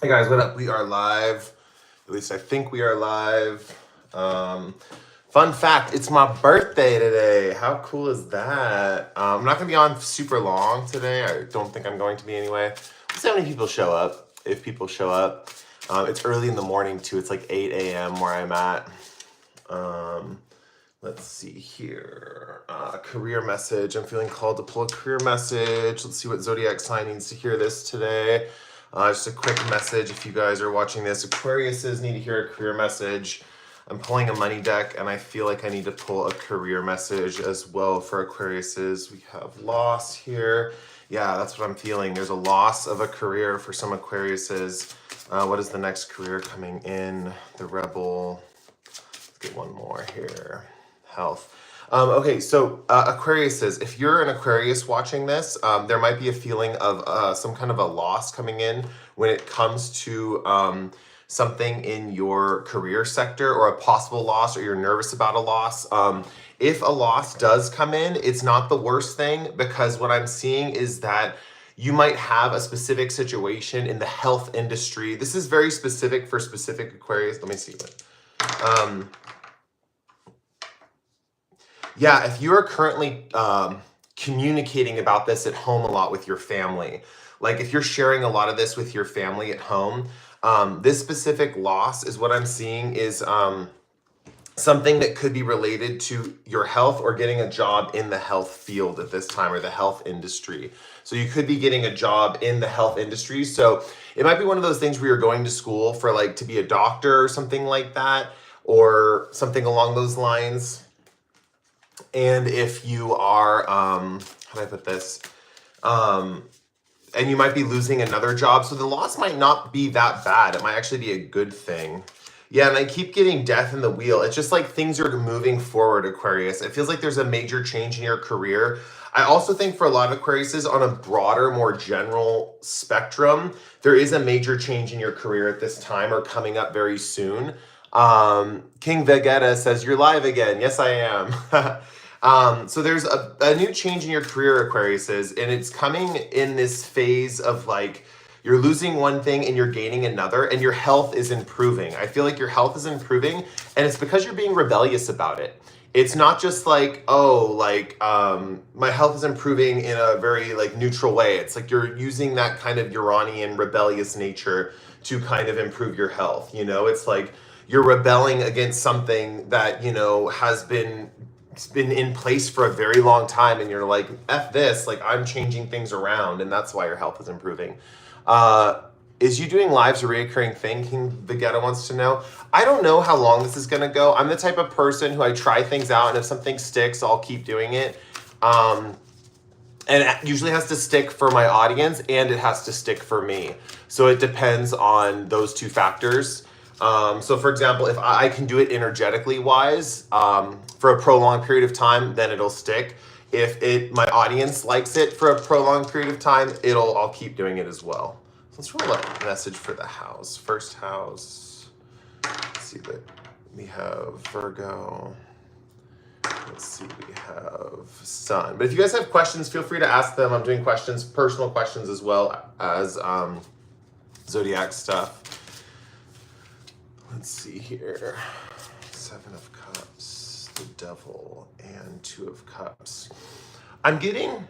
Hey guys, what up? We are live. At least I think we are live. Fun fact, it's my birthday today. How cool is that? I'm not going to be on super long today. I don't think I'm going to be anyway. Let's see how many people show up. If people show up. It's early in the morning too. It's like 8 a.m. where I'm at. Let's see here. Career message. I'm feeling called to pull a career message. Let's see what zodiac sign needs to hear this today. Just a quick message if you guys are watching this. Aquariuses need to hear a career message. I'm pulling a money deck and I feel like I need to pull a career message as well for Aquariuses. We have loss here. Yeah, that's what I'm feeling. There's a loss of a career for some Aquariuses. What is the next career coming in? The Rebel. Let's get one more here. Health. Okay, so Aquarius says, if you're an Aquarius watching this, there might be a feeling of some kind of a loss coming in when it comes to something in your career sector, or a possible loss, or you're nervous about a loss. If a loss does come in, it's not the worst thing, because what I'm seeing is that you might have a specific situation in the health industry. This is very specific for specific Aquarius. Let me see. Yeah, if you are currently communicating about this at home a lot with your family, like if you're sharing a lot of this with your family at home, this specific loss is what I'm seeing is something that could be related to your health or getting a job in the health field at this time, or the health industry. So you could be getting a job in the health industry. So it might be one of those things where you're going to school for like to be a doctor or something like that, or something along those lines. And if you are, how do I put this? And you might be losing another job. So the loss might not be that bad. It might actually be a good thing. Yeah, and I keep getting death in the wheel. It's just like things are moving forward, Aquarius. It feels like there's a major change in your career. I also think for a lot of Aquariuses on a broader, more general spectrum, there is a major change in your career at this time, or coming up very soon. King Vegeta says, you're live again. Yes, I am. So there's a new change in your career, Aquariuses, and it's coming in this phase of like, you're losing one thing and you're gaining another, and your health is improving. I feel like your health is improving, and it's because you're being rebellious about it. It's not just like, oh, like, my health is improving in a very like neutral way. It's like you're using that kind of Uranian rebellious nature to kind of improve your health. You know, it's like you're rebelling against something that, you know, has been in place for a very long time, and you're like, F this, like I'm changing things around, and that's why your health is improving. Is you doing lives a reoccurring thing? King Vegeta wants to know. I don't know how long this is going to go. I'm the type of person who I try things out, and if something sticks, I'll keep doing it. And it usually has to stick for my audience, and it has to stick for me. So it depends on those two factors. So for example, if I can do it energetically wise for a prolonged period of time, then it'll stick. If my audience likes it for a prolonged period of time, I'll keep doing it as well. So let's roll a message for the house. First house. Let's see that we have Virgo. Let's see, we have Sun. But if you guys have questions, feel free to ask them. I'm doing questions, personal questions, as well as zodiac stuff. Let's see here. Seven of Cups, the Devil, and Two of Cups. I'm getting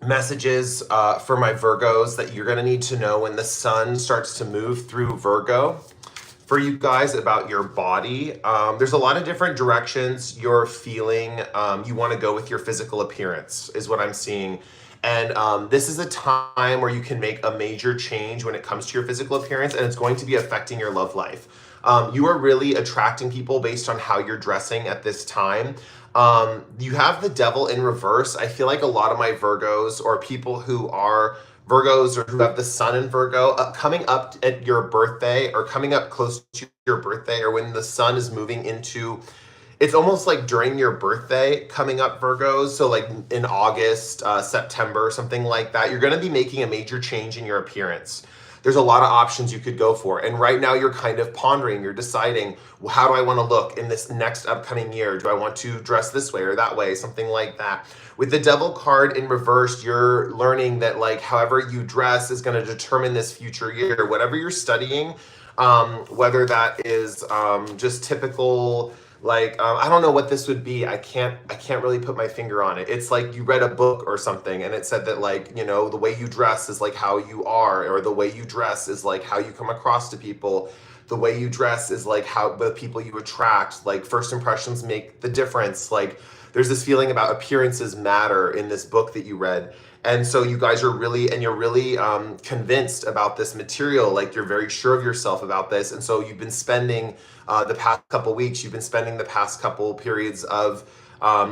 messages for my Virgos that you're going to need to know when the sun starts to move through Virgo for you guys about your body. There's a lot of different directions you're feeling you want to go with your physical appearance, is what I'm seeing. And this is a time where you can make a major change when it comes to your physical appearance, and it's going to be affecting your love life. You are really attracting people based on how you're dressing at this time. You have the Devil in reverse. I feel like a lot of my Virgos, or people who are Virgos or who have the sun in Virgo, coming up at your birthday, or coming up close to your birthday, or when the sun is moving into, it's almost like during your birthday coming up, Virgos. So like in August, September, something like that, you're going to be making a major change in your appearance. there's a lot of options you could go for. And right now you're kind of pondering, you're deciding, well, how do I want to look in this next upcoming year? Do I want to dress this way or that way? Something like that. With the Devil card in reverse, you're learning that like however you dress is going to determine this future year. Whatever you're studying, whether that is just typical, like I don't know what this would be. I can't really put my finger on it. It's like you read a book or something and it said that like, you know, the way you dress is like how you are, or the way you dress is like how you come across to people. The way you dress is like how the people you attract, like first impressions make the difference. Like there's this feeling about appearances matter in this book that you read. And so you guys are really, and you're really convinced about this material, like you're very sure of yourself about this. And so you've been spending the past couple weeks, you've been spending the past couple periods of,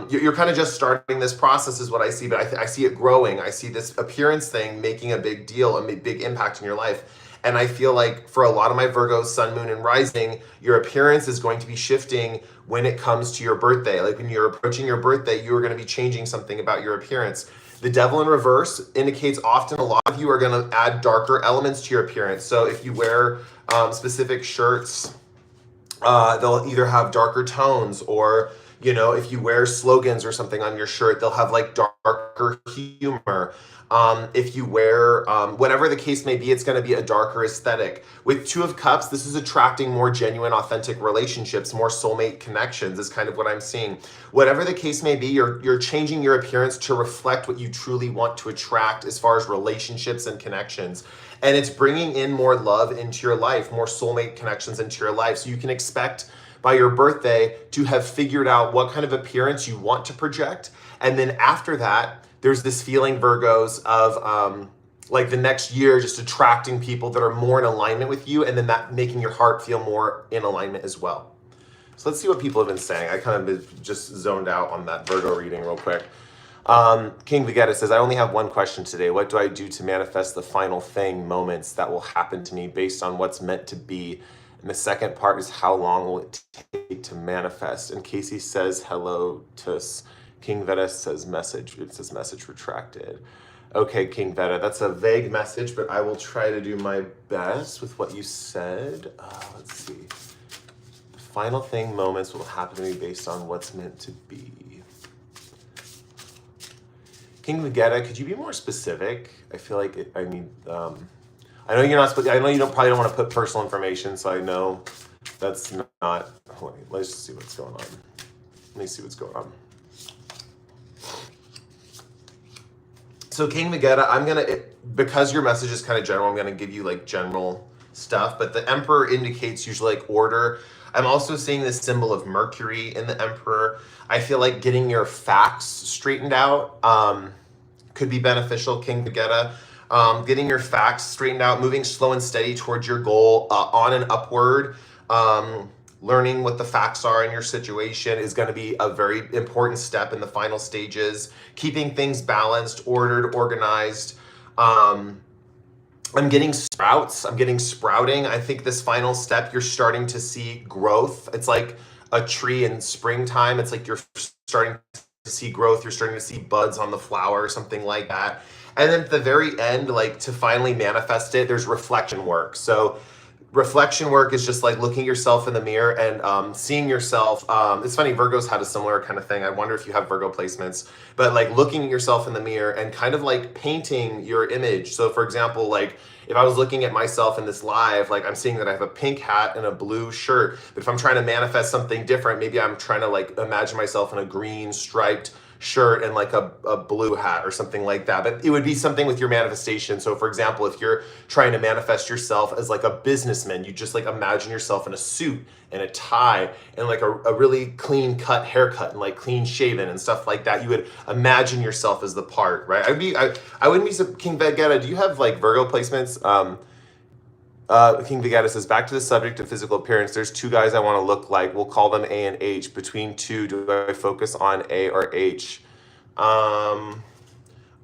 you're kind of just starting this process is what I see, but I see it growing. I see this appearance thing making a big deal, a big impact in your life. And I feel like for a lot of my Virgos, sun, moon, and rising, your appearance is going to be shifting when it comes to your birthday. Like when you're approaching your birthday, you are going to be changing something about your appearance. The Devil in reverse indicates often a lot of you are going to add darker elements to your appearance. So if you wear specific shirts, they'll either have darker tones, or you know, if you wear slogans or something on your shirt, they'll have like darker humor. If you wear whatever the case may be, it's going to be a darker aesthetic. With Two of Cups, this is attracting more genuine, authentic relationships, more soulmate connections is kind of what I'm seeing. Whatever the case may be, you're changing your appearance to reflect what you truly want to attract as far as relationships and connections. And it's bringing in more love into your life, more soulmate connections into your life. So you can expect by your birthday to have figured out what kind of appearance you want to project. And then after that, there's this feeling, Virgos, of like the next year just attracting people that are more in alignment with you, and then that making your heart feel more in alignment as well. So let's see what people have been saying. I kind of just zoned out on that Virgo reading real quick. King Vegeta says, I only have one question today. What do I do to manifest the final thing, moments that will happen to me based on what's meant to be? And the second part is, how long will it take to manifest? And Casey says, hello to King Veta says message. It says message retracted. Okay, King Veta, that's a vague message, but I will try to do my best with what you said. Let's see. The final thing, moments will happen to me based on what's meant to be. King Vegeta, could you be more specific? I feel like I need. I know you're not. I know you probably don't want to put personal information, so I know that's not. Wait, let's just see what's going on. Let me see what's going on. So King Vegeta, I'm gonna, because your message is kind of general, I'm gonna give you like general stuff. But the Emperor indicates usually like order. I'm also seeing this symbol of Mercury in the Emperor. I feel like getting your facts straightened out could be beneficial, King Vegeta. Getting your facts straightened out, moving slow and steady towards your goal, on and upward. Learning what the facts are in your situation is going to be a very important step in the final stages. Keeping things balanced, ordered, organized. I'm getting sprouts. I'm getting sprouting. I think this final step, you're starting to see growth. It's like a tree in springtime. It's like you're starting to see growth. You're starting to see buds on the flower or something like that. And then at the very end, like to finally manifest it, there's reflection work. So reflection work is just like looking yourself in the mirror and seeing yourself. It's funny, Virgos had a similar kind of thing. I wonder if you have Virgo placements, but like looking at yourself in the mirror and kind of like painting your image. So for example, like if I was looking at myself in this live, like I'm seeing that I have a pink hat and a blue shirt, but if I'm trying to manifest something different, maybe I'm trying to like imagine myself in a green striped shirt and like a blue hat or something like that. But it would be something with your manifestation. So for example, if you're trying to manifest yourself as like a businessman, you just like imagine yourself in a suit and a tie and like a really clean cut haircut and like clean shaven and stuff like that. You would imagine yourself as the part, right? I wouldn't be King Vegeta. Do you have like Virgo placements? King Vegeta says, back to the subject of physical appearance, there's two guys I want to look like. We'll call them A and H. Between two, do I focus on A or H? I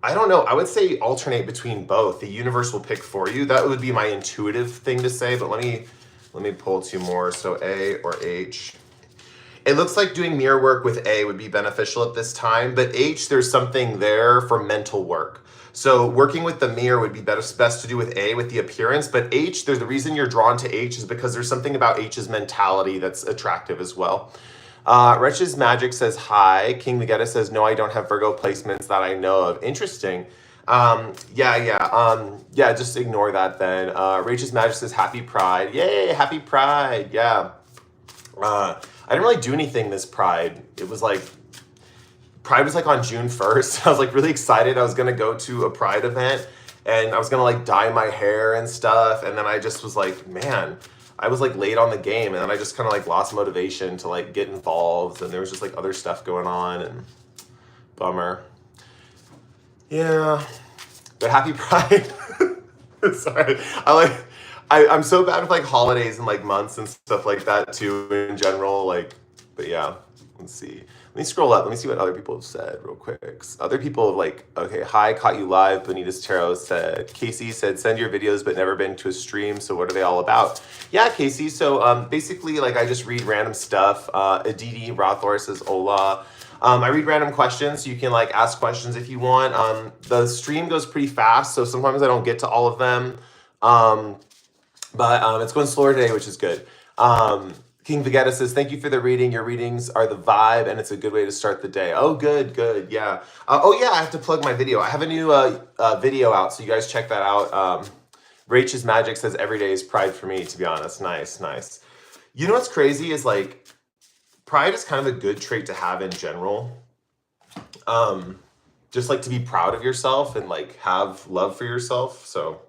don't know. I would say alternate between both. The universe will pick for you. That would be my intuitive thing to say, but let me pull two more. So A or H. It looks like doing mirror work with A would be beneficial at this time, but H, there's something there for mental work. So working with the mirror would be best to do with A, with the appearance, but H, there's the reason you're drawn to H is because there's something about H's mentality that's attractive as well. Wretch's Magic says hi. King Vegeta says, no, I don't have Virgo placements that I know of. Interesting. Yeah, just ignore that then. Rachel's Magic says, happy Pride. Yay, happy Pride. Yeah. I didn't really do anything this Pride. It was like, Pride was like on June 1st. I was like really excited. I was going to go to a Pride event and I was going to like dye my hair and stuff. And then I just was like, man, I was like late on the game, and then I just kind of like lost motivation to like get involved, and there was just like other stuff going on, and bummer. Yeah, but happy Pride. Sorry, I'm so bad with like holidays and like months and stuff like that too in general. Like, but yeah, let's see. Let me scroll up. Let me see what other people have said real quick. Other people have like, okay, hi, caught you live. Bonita's Tarot said, Casey said, send your videos but never been to a stream. So what are they all about? Yeah, Casey. So basically, like I just read random stuff. Aditi Rothor says, hola. I read random questions, so you can like ask questions if you want. The stream goes pretty fast, so sometimes I don't get to all of them. But it's going slower today, which is good. King Vegeta says, thank you for the reading. Your readings are the vibe, and it's a good way to start the day. Oh, good, yeah. Oh, yeah, I have to plug my video. I have a new video out, so you guys check that out. Rachel's Magic says, every day is Pride for me, to be honest. Nice. You know what's crazy is, like, Pride is kind of a good trait to have in general. Just, like, to be proud of yourself and, like, have love for yourself. So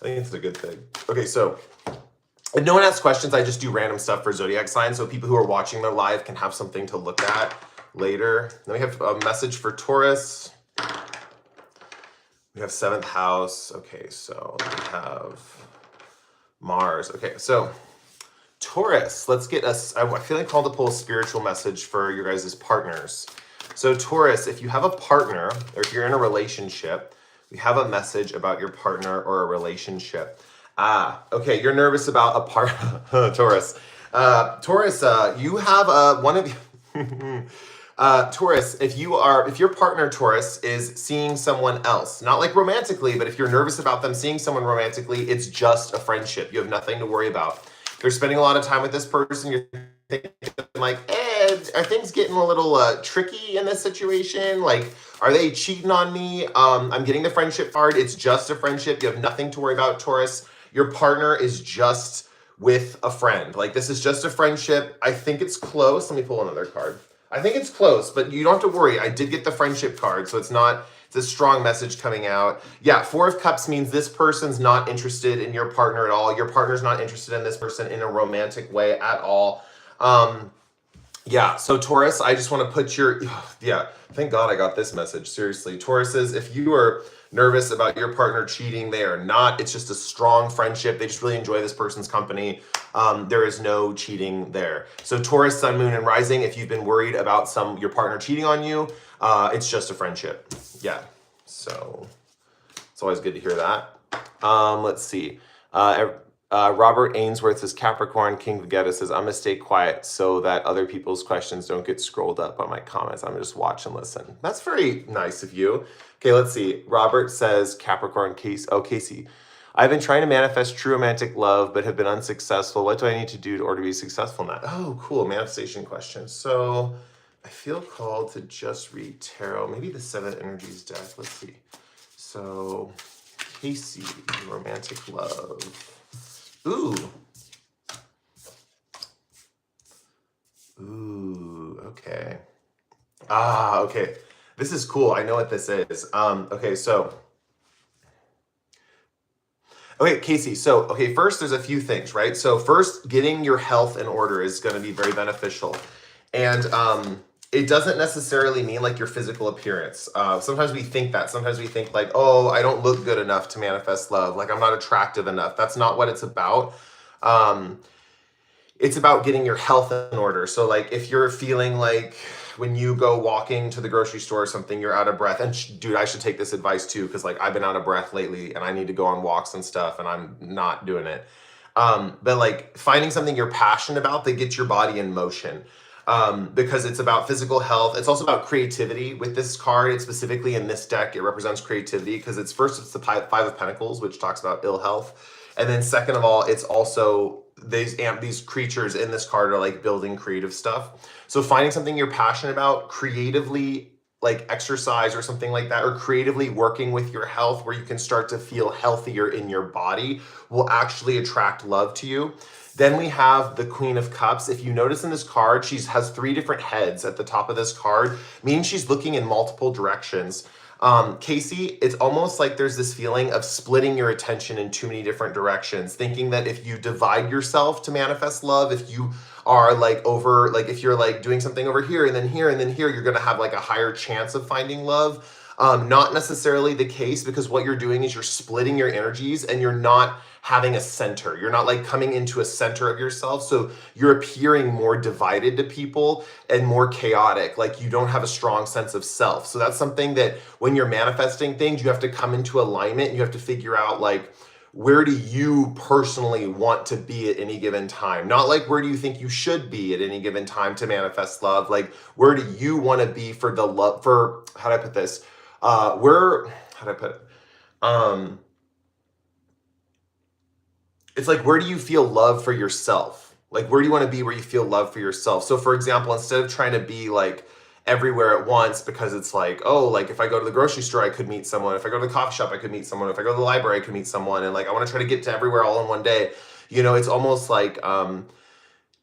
I think it's a good thing. Okay, so if no one asks questions, I just do random stuff for zodiac signs, so people who are watching their live can have something to look at later. Then we have a message for Taurus. We have 7th house. Okay, so we have Mars. Okay, so Taurus, let's get us, I feel like called to pull a spiritual message for your guys' partners. So Taurus, if you have a partner or if you're in a relationship, we have a message about your partner or a relationship. Okay, you're nervous about a part, Taurus. Taurus, you have one of Taurus, if your partner, Taurus, is seeing someone else, not like romantically, but if you're nervous about them seeing someone romantically, it's just a friendship. You have nothing to worry about. If you're spending a lot of time with this person, you're thinking like, are things getting a little tricky in this situation? Like, are they cheating on me? I'm getting the friendship card. It's just a friendship. You have nothing to worry about, Taurus. Your partner is just with a friend. Like, this is just a friendship. I think it's close. Let me pull another card. I think it's close, but you don't have to worry. I did get the friendship card, so it's a strong message coming out. Yeah, 4 of Cups means this person's not interested in your partner at all. Your partner's not interested in this person in a romantic way at all. Yeah, so Taurus, I just want to put thank God I got this message. Seriously, Tauruses, if you are nervous about your partner cheating, they are not. It's just a strong friendship. They just really enjoy this person's company. There is no cheating there. So Taurus, Sun, Moon, and Rising, if you've been worried about your partner cheating on you, it's just a friendship. Yeah, so it's always good to hear that. Let's see. Robert Ainsworth says, Capricorn. King Vegeta says, I'm going to stay quiet so that other people's questions don't get scrolled up on my comments. I'm going to just watch and listen. That's very nice of you. Okay, let's see. Robert says, Capricorn, Casey. I've been trying to manifest true romantic love, but have been unsuccessful. What do I need to do in order to be successful in that? Oh, cool. Manifestation question. So I feel called to just read tarot. Maybe the 7 Energies deck. Let's see. So Casey, romantic love. Ooh, okay. Okay. This is cool. I know what this is. Okay, Casey. So, first there's a few things, right? So first, getting your health in order is going to be very beneficial. And it doesn't necessarily mean like your physical appearance. Sometimes we think that. Sometimes we think like, oh, I don't look good enough to manifest love. Like, I'm not attractive enough. That's not what it's about. It's about getting your health in order. So like if you're feeling like when you go walking to the grocery store or something, you're out of breath. And dude, I should take this advice too, because like I've been out of breath lately and I need to go on walks and stuff and I'm not doing it. But like finding something you're passionate about that gets your body in motion. because it's about physical health. It's also about creativity. With this card, it's specifically in this deck, it represents creativity because it's first, it's the Five of Pentacles, which talks about ill health. And then second of all, it's also these creatures in this card are like building creative stuff. So finding something you're passionate about, creatively like exercise or something like that, or creatively working with your health where you can start to feel healthier in your body will actually attract love to you. Then we have the Queen of Cups. If you notice in this card, she has 3 different heads at the top of this card, meaning she's looking in multiple directions. Casey, it's almost like there's this feeling of splitting your attention in too many different directions, thinking that if you divide yourself to manifest love, if you are like if you're like doing something over here and then here and then here, you're going to have like a higher chance of finding love. Not necessarily the case, because what you're doing is you're splitting your energies and you're not having a center. You're not like coming into a center of yourself. So you're appearing more divided to people and more chaotic. Like you don't have a strong sense of self. So that's something that when you're manifesting things, you have to come into alignment. And you have to figure out like, where do you personally want to be at any given time? Not like where do you think you should be at any given time to manifest love? Like where do you want to be for the love, for, how do I put this? How do I put it? It's like, where do you feel love for yourself? Like, where do you want to be where you feel love for yourself? So for example, instead of trying to be like everywhere at once, because it's like, oh, like if I go to the grocery store, I could meet someone. If I go to the coffee shop, I could meet someone. If I go to the library, I could meet someone. And like, I want to try to get to everywhere all in one day. You know, it's almost like,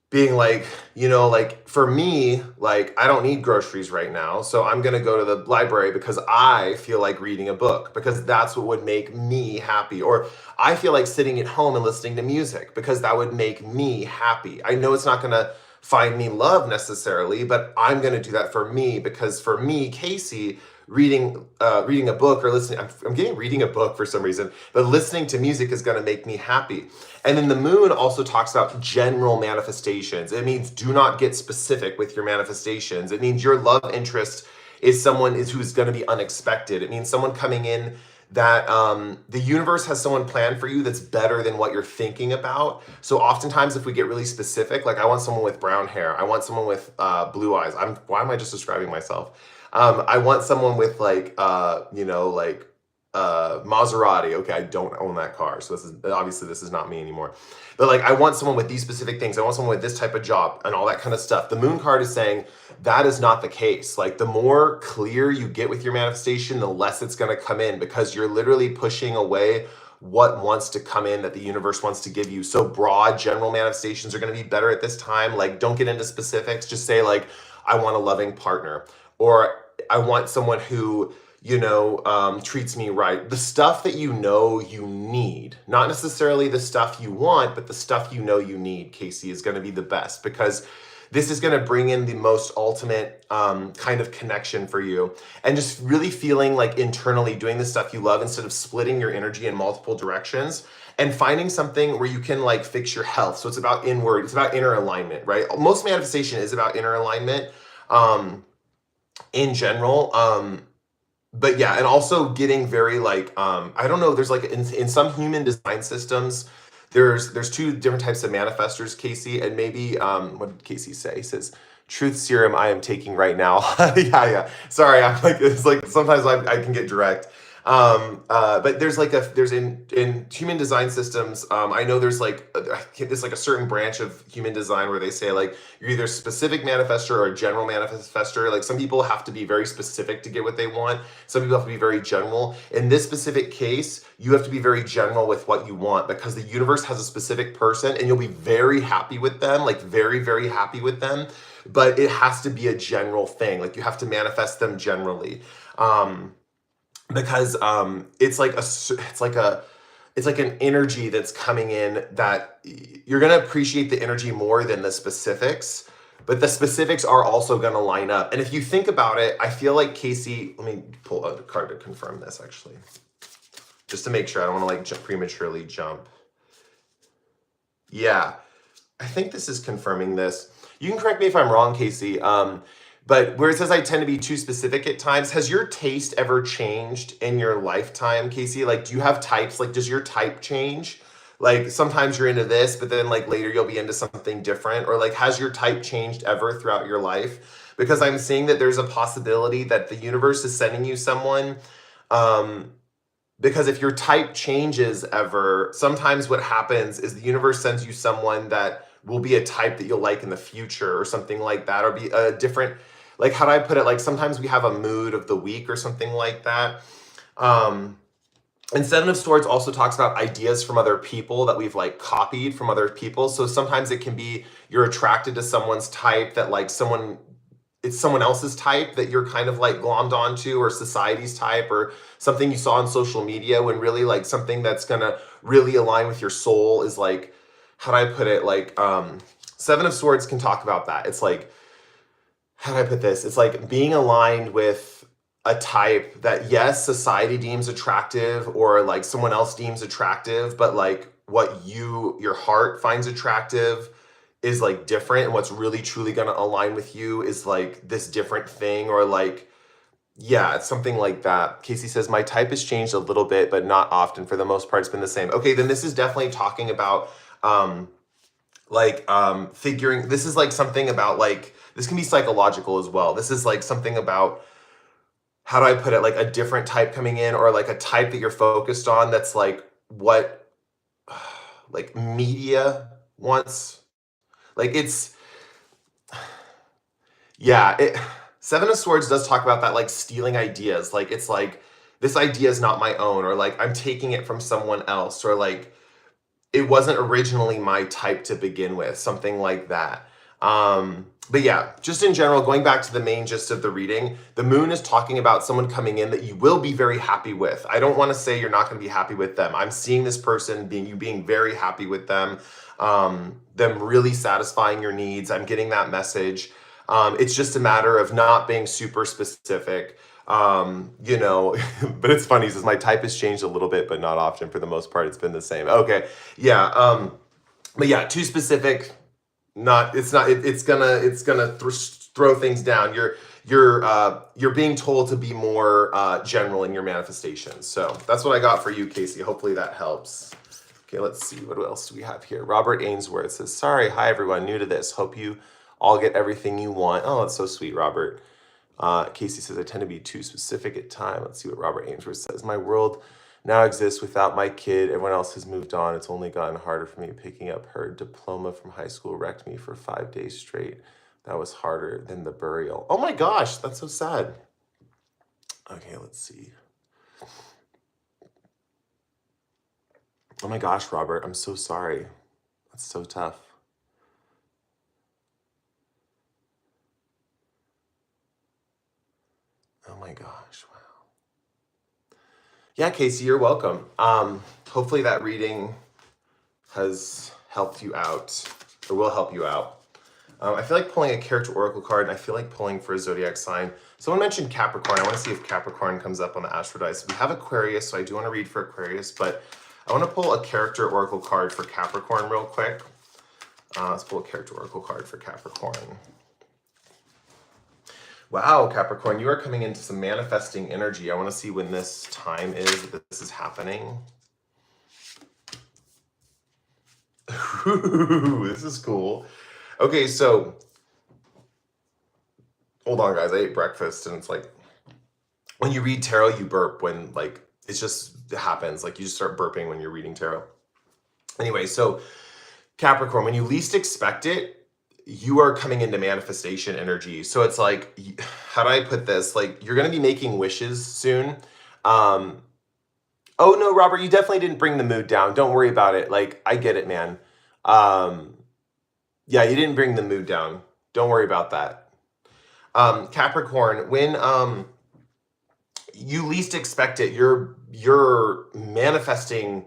being like, you know, like for me, like I don't need groceries right now. So I'm going to go to the library because I feel like reading a book, because that's what would make me happy. Or I feel like sitting at home and listening to music because that would make me happy. I know it's not going to find me love necessarily, but I'm going to do that for me, because for me, Casey, reading a book or listening, I'm getting reading a book for some reason, but listening to music is going to make me happy. And then the moon also talks about general manifestations. It means do not get specific with your manifestations. It means your love interest is someone who's going to be unexpected. It means someone coming in that the universe has someone planned for you that's better than what you're thinking about. So oftentimes if we get really specific, like I want someone with brown hair, I want someone with blue eyes. Why am I just describing myself? I want someone with like, you know, like Maserati. Okay, I don't own that car, so this is not me anymore. But like, I want someone with these specific things. I want someone with this type of job and all that kind of stuff. The moon card is saying that is not the case. Like the more clear you get with your manifestation, the less it's going to come in, because you're literally pushing away what wants to come in that the universe wants to give you. So broad general manifestations are going to be better at this time. Like don't get into specifics. Just say like, I want a loving partner, or I want someone who, you know, treats me right. The stuff that you know you need, not necessarily the stuff you want, but the stuff you know you need, Casey, is going to be the best, because this is going to bring in the most ultimate kind of connection for you, and just really feeling like internally doing the stuff you love instead of splitting your energy in multiple directions, and finding something where you can like fix your health. So it's about inward, it's about inner alignment, right? Most manifestation is about inner alignment in general. But yeah, and also getting very like, I don't know, there's like in some human design systems, there's 2 different types of manifestors, Casey, and maybe, what did Casey say? He says, truth serum I am taking right now. Yeah. Sorry, I'm like, it's like, sometimes I can get direct. But there's like in human design systems, I know there's like a certain branch of human design where they say like you're either a specific manifestor or a general manifestor. Like some people have to be very specific to get what they want. Some people have to be very general. In this specific case, you have to be very general with what you want, because the universe has a specific person and you'll be very happy with them, like very, very happy with them. But it has to be a general thing. Like you have to manifest them generally. Because it's like an energy that's coming in that you're going to appreciate the energy more than the specifics, but the specifics are also going to line up. And if you think about it, I feel like Casey, let me pull out a card to confirm this actually, just to make sure. I don't want to like prematurely jump. Yeah, I think this is confirming this. You can correct me if I'm wrong, Casey. But where it says I tend to be too specific at times, has your taste ever changed in your lifetime, Casey? Like, do you have types? Like, does your type change? like sometimes you're into this, but then like later you'll be into something different, or like has your type changed ever throughout your life? Because I'm seeing that there's a possibility that the universe is sending you someone. Because if your type changes ever, sometimes what happens is the universe sends you someone that will be a type that you'll like in the future or something like that, or be a different, like, how do I put it? Like sometimes we have a mood of the week or something like that. And Seven of Swords also talks about ideas from other people that we've like copied from other people. So sometimes it can be you're attracted to someone's type that like it's someone else's type that you're kind of like glommed onto, or society's type, or something you saw on social media, when really like something that's gonna really align with your soul is like, how do I put it? Like Seven of Swords can talk about that. It's like, how do I put this? It's like being aligned with a type that, yes, society deems attractive, or like someone else deems attractive, but like what your heart finds attractive is like different, and what's really truly going to align with you is like this different thing, or like, yeah, it's something like that. Casey says, my type has changed a little bit, but not often. For the most part, it's been the same. Okay, then this is definitely talking about figuring, this is like something about like, this can be psychological as well. This is like something about, how do I put it, like a different type coming in, or like a type that you're focused on that's like what like media wants. Like it's, yeah, Seven of Swords does talk about that, like stealing ideas. Like it's like, this idea is not my own, or like I'm taking it from someone else, or like it wasn't originally my type to begin with, something like that. But yeah, just in general, going back to the main gist of the reading, the moon is talking about someone coming in that you will be very happy with. I don't want to say you're not going to be happy with them. I'm seeing this person being very happy with them, them really satisfying your needs. I'm getting that message. It's just a matter of not being super specific. You know, but it's funny, he says my type has changed a little bit, but not often. For the most part, it's been the same. Okay, yeah, but yeah, too specific. It's gonna throw things down. You're being told to be more general in your manifestations. So that's what I got for you, Casey. Hopefully that helps. Okay, let's see, what else do we have here? Robert Ainsworth says, sorry, hi everyone, new to this. Hope you all get everything you want. Oh, that's so sweet, Robert. Casey says, I tend to be too specific at time. Let's see what Robert Ainsworth says. My world now exists without my kid. Everyone else has moved on. It's only gotten harder for me. Picking up her diploma from high school wrecked me for 5 days straight. That was harder than the burial. Oh my gosh, that's so sad. Okay, let's see. Oh my gosh, Robert, I'm so sorry. That's so tough. Oh my gosh, wow. Yeah, Casey, you're welcome. Hopefully that reading has helped you out, or will help you out. I feel like pulling a character oracle card, and I feel like pulling for a zodiac sign. Someone mentioned Capricorn. I want to see if Capricorn comes up on the Astro Dice. We have Aquarius, so I do want to read for Aquarius, but I want to pull a character oracle card for Capricorn real quick. Let's pull a character oracle card for Capricorn. Wow, Capricorn, you are coming into some manifesting energy. I want to see when this time is that this is happening. Ooh, this is cool. Okay, so hold on, guys. I ate breakfast, and it's like when you read tarot, you burp when like it happens. Like you just start burping when you're reading tarot. Anyway, so Capricorn, when you least expect it, you are coming into manifestation energy. So it's like, how do I put this? Like you're going to be making wishes soon. Oh no, Robert, you definitely didn't bring the mood down. Don't worry about it. Like, I get it, man. Yeah, you didn't bring the mood down. Don't worry about that. Capricorn, when you least expect it, you're manifesting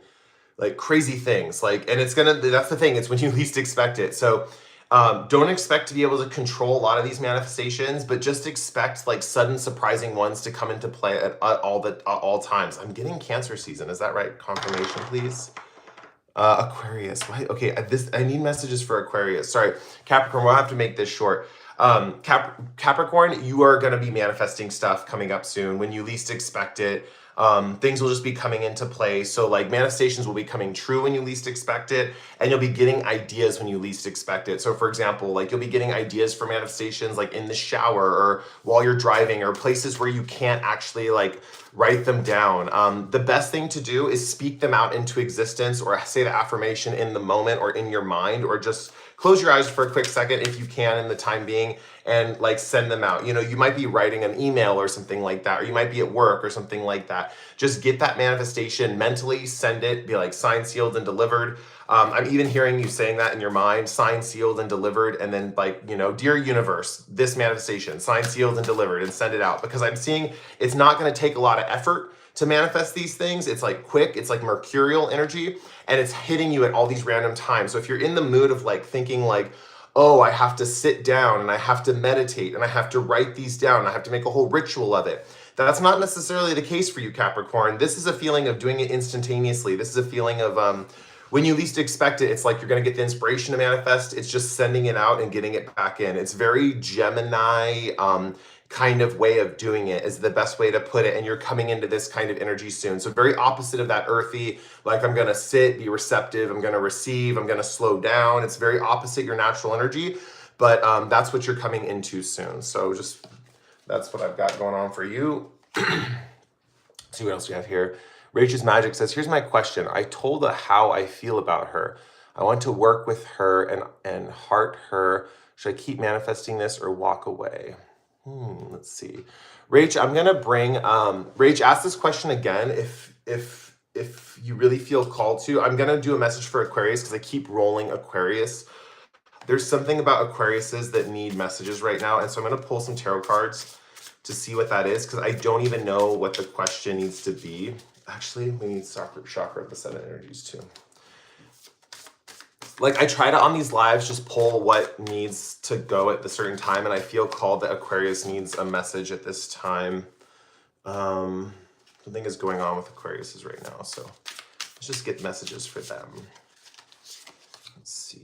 like crazy things. Like, and that's the thing, it's when you least expect it. So don't expect to be able to control a lot of these manifestations, but just expect like sudden surprising ones to come into play at all times. I'm getting Cancer season. Is that right? Confirmation, please. Aquarius. Why? Okay, I need messages for Aquarius. Sorry, Capricorn. We'll have to make this short. Capricorn, you are going to be manifesting stuff coming up soon when you least expect it. Things will just be coming into play. So like manifestations will be coming true when you least expect it, and you'll be getting ideas when you least expect it. So for example, like you'll be getting ideas for manifestations like in the shower or while you're driving, or places where you can't actually like write them down. The best thing to do is speak them out into existence, or say the affirmation in the moment or in your mind, or just close your eyes for a quick second if you can in the time being, and like send them out. You know, you might be writing an email or something like that, or you might be at work or something like that. Just get that manifestation mentally, send it, be like signed, sealed, and delivered. I'm even hearing you saying that in your mind, signed, sealed, and delivered, and then like, you know, dear universe, this manifestation, signed, sealed, and delivered, and send it out. Because I'm seeing it's not going to take a lot of effort to manifest these things. It's like quick, it's like mercurial energy, and it's hitting you at all these random times. So if you're in the mood of like thinking like, oh, I have to sit down and I have to meditate and I have to write these down, and I have to make a whole ritual of it. That's not necessarily the case for you, Capricorn. This is a feeling of doing it instantaneously. This is a feeling of when you least expect it, it's like you're going to get the inspiration to manifest. It's just sending it out and getting it back in. It's very Gemini kind of way of doing it is the best way to put it. And you're coming into this kind of energy soon. So very opposite of that earthy, like I'm going to sit, be receptive, I'm going to receive, I'm going to slow down. It's very opposite your natural energy, but that's what you're coming into soon. So just, that's what I've got going on for you. See what else we have here. Rachel's Magic says, here's my question. I told her how I feel about her. I want to work with her and heart her. Should I keep manifesting this or walk away? Let's see. Rach, I'm gonna bring Rach, ask this question again if you really feel called to. I'm gonna do a message for Aquarius because I keep rolling Aquarius. There's something about Aquariuses that need messages right now, and so I'm gonna pull some tarot cards to see what that is, because I don't even know what the question needs to be. Actually, we need chakra of the seven energies too. Like I try to on these lives just pull what needs to go at the certain time, and I feel called that Aquarius needs a message at this time. Something is going on with Aquariuses right now, so let's just get messages for them. Let's see.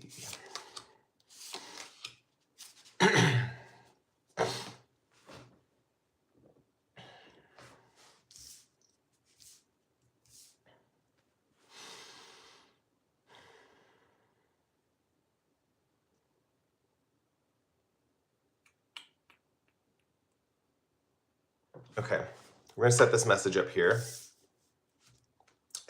Okay, we're gonna set this message up here.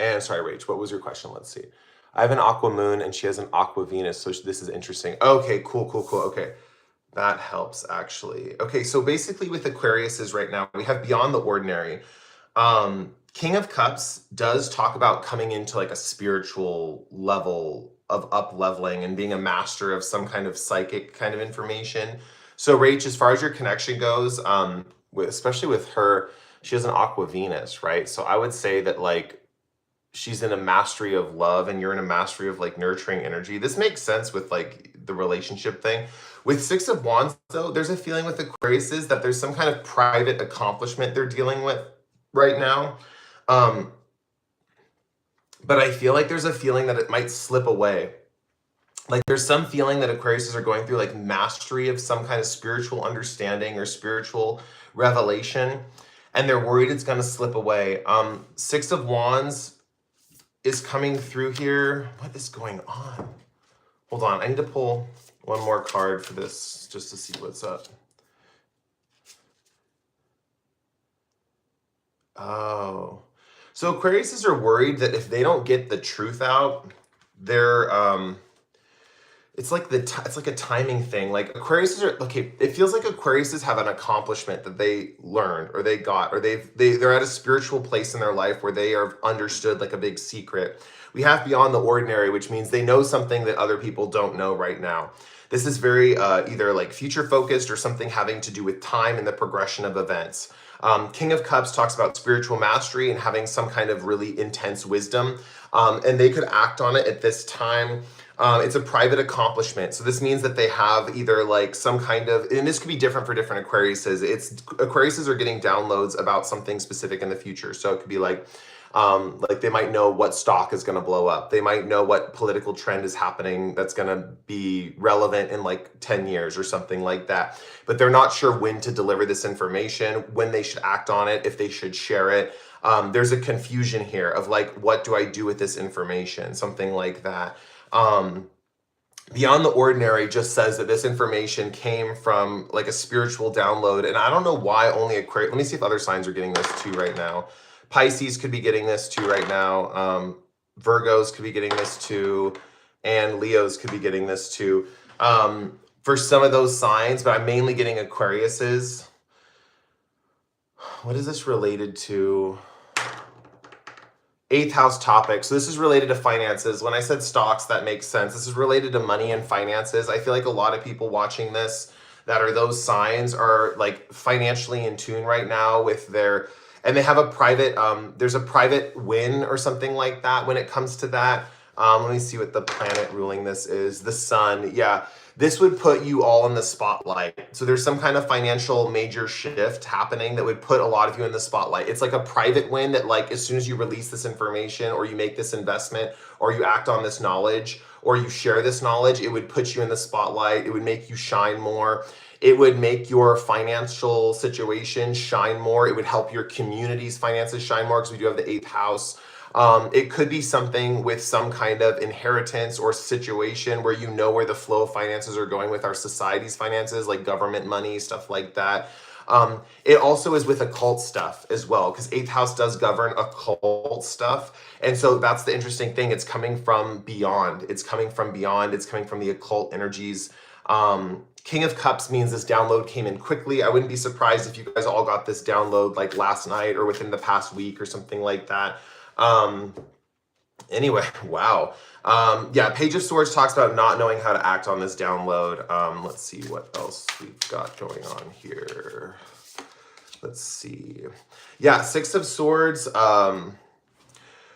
And sorry, Rach, what was your question? Let's see. I have an Aqua Moon and she has an Aqua Venus, so this is interesting. Okay, cool. Okay, that helps actually. Okay, so basically with Aquariuses right now, we have Beyond the Ordinary. King of Cups does talk about coming into like a spiritual level of up-leveling and being a master of some kind of psychic kind of information. So Rach, as far as your connection goes, especially with her, she has an Aqua Venus, right? So I would say that like she's in a mastery of love and you're in a mastery of like nurturing energy. This makes sense with like the relationship thing. With Six of Wands though, there's a feeling with Aquariuses that there's some kind of private accomplishment they're dealing with right now. But I feel like there's a feeling that it might slip away. Like there's some feeling that Aquariuses are going through like mastery of some kind of spiritual understanding or spiritual revelation, and they're worried it's going to slip away. Six of Wands is coming through here. What is going on? Hold on, I need to pull one more card for this just to see what's up. Oh, so Aquariuses are worried that if they don't get the truth out, they're it's like it's like a timing thing. Like Aquariuses are okay. It feels like Aquariuses have an accomplishment that they learned or they got, or they're at a spiritual place in their life where they are understood like a big secret. We have Beyond the Ordinary, which means they know something that other people don't know right now. This is very either like future focused or something having to do with time and the progression of events. King of Cups talks about spiritual mastery and having some kind of really intense wisdom, and they could act on it at this time. It's a private accomplishment. So this means that they have either like some kind of, and this could be different for different Aquariuses. Aquariuses are getting downloads about something specific in the future. So it could be like they might know what stock is going to blow up. They might know what political trend is happening that's going to be relevant in like 10 years or something like that. But they're not sure when to deliver this information, when they should act on it, if they should share it. There's a confusion here of like, what do I do with this information? Something like that. Beyond the ordinary just says that this information came from like a spiritual download. And I don't know why only Aquarius. Let me see if other signs are getting this too right now. Pisces could be getting this too right now. Virgos could be getting this too. And Leos could be getting this too. For some of those signs, but I'm mainly getting Aquarius's. What is this related to? 8th house topic. So this is related to finances. When I said stocks, that makes sense. This is related to money and finances. I feel like a lot of people watching this that are those signs are like financially in tune right now with their, and they have a private, there's a private win or something like that when it comes to that. Let me see what the planet ruling this is. The sun. Yeah. This would put you all in the spotlight. So there's some kind of financial major shift happening that would put a lot of you in the spotlight. It's like a private win that like as soon as you release this information or you make this investment or you act on this knowledge or you share this knowledge, it would put you in the spotlight. It would make you shine more. It would make your financial situation shine more. It would help your community's finances shine more because we do have the 8th house. It could be something with some kind of inheritance or situation where you know where the flow of finances are going with our society's finances, like government money, stuff like that. It also is with occult stuff as well, because 8th house does govern occult stuff. And so that's the interesting thing. It's coming from beyond. It's coming from beyond. It's coming from the occult energies. King of Cups means this download came in quickly. I wouldn't be surprised if you guys all got this download like last night or within the past week or something like that. Anyway, wow. Yeah, Page of Swords talks about not knowing how to act on this download. Let's see what else we've got going on here. Let's see. Yeah, 6 of Swords.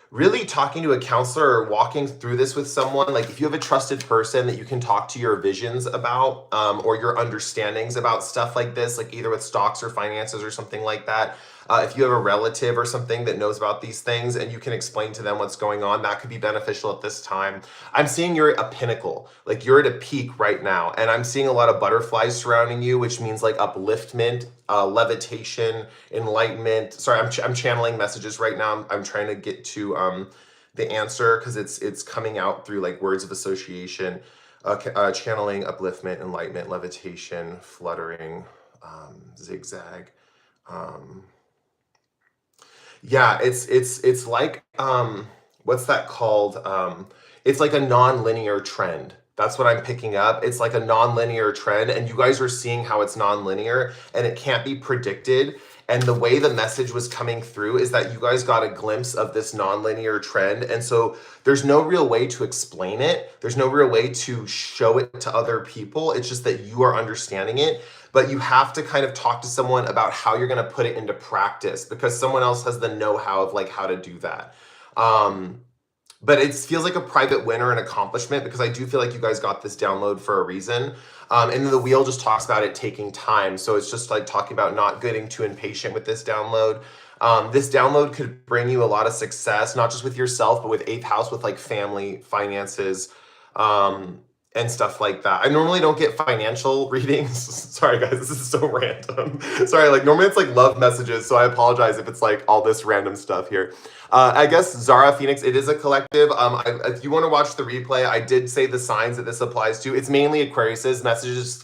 Really talking to a counselor or walking through this with someone, like if you have a trusted person that you can talk to your visions about, or your understandings about stuff like this, like either with stocks or finances or something like that. If you have a relative or something that knows about these things and you can explain to them what's going on, that could be beneficial at this time. I'm seeing you're at a pinnacle, like you're at a peak right now. And I'm seeing a lot of butterflies surrounding you, which means like upliftment, levitation, enlightenment. Sorry, I'm channeling messages right now. I'm trying to get to the answer because it's coming out through like words of association. Channeling, upliftment, enlightenment, levitation, fluttering, zigzag. Yeah, it's like what's that called? It's like a non-linear trend. That's what I'm picking up. It's like a non-linear trend, and you guys are seeing how it's non-linear and it can't be predicted. And the way the message was coming through is that you guys got a glimpse of this non-linear trend. And so there's no real way to explain it. There's no real way to show it to other people. It's just that you are understanding it. But you have to kind of talk to someone about how you're going to put it into practice because someone else has the know-how of like how to do that. But it feels like a private win or an accomplishment because I do feel like you guys got this download for a reason. And then the wheel just talks about it taking time. So it's just like talking about not getting too impatient with this download. This download could bring you a lot of success, not just with yourself, but with 8th house, with like family, finances, and stuff like that. I normally don't get financial readings. Sorry guys, this is so random. Sorry, like normally it's like love messages, so I apologize if it's like all this random stuff here. I guess Zara Phoenix, it is a collective. If you want to watch the replay, I did say the signs that this applies to. It's mainly Aquarius's messages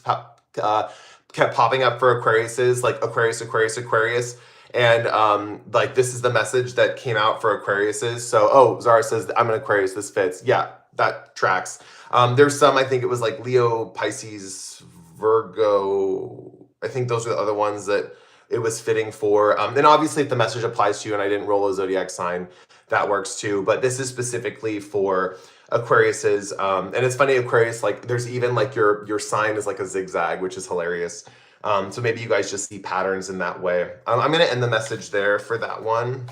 kept popping up for Aquarius's, like Aquarius, Aquarius, Aquarius. And like this is the message that came out for Aquarius's. So, oh, Zara says, I'm an Aquarius, this fits. Yeah, that tracks. There's some, I think it was like Leo, Pisces, Virgo. I think those are the other ones that it was fitting for. And obviously if the message applies to you and I didn't roll a zodiac sign, that works too. But this is specifically for Aquarius's. And it's funny, Aquarius, like there's even like your sign is like a zigzag, which is hilarious. So maybe you guys just see patterns in that way. I'm going to end the message there for that one.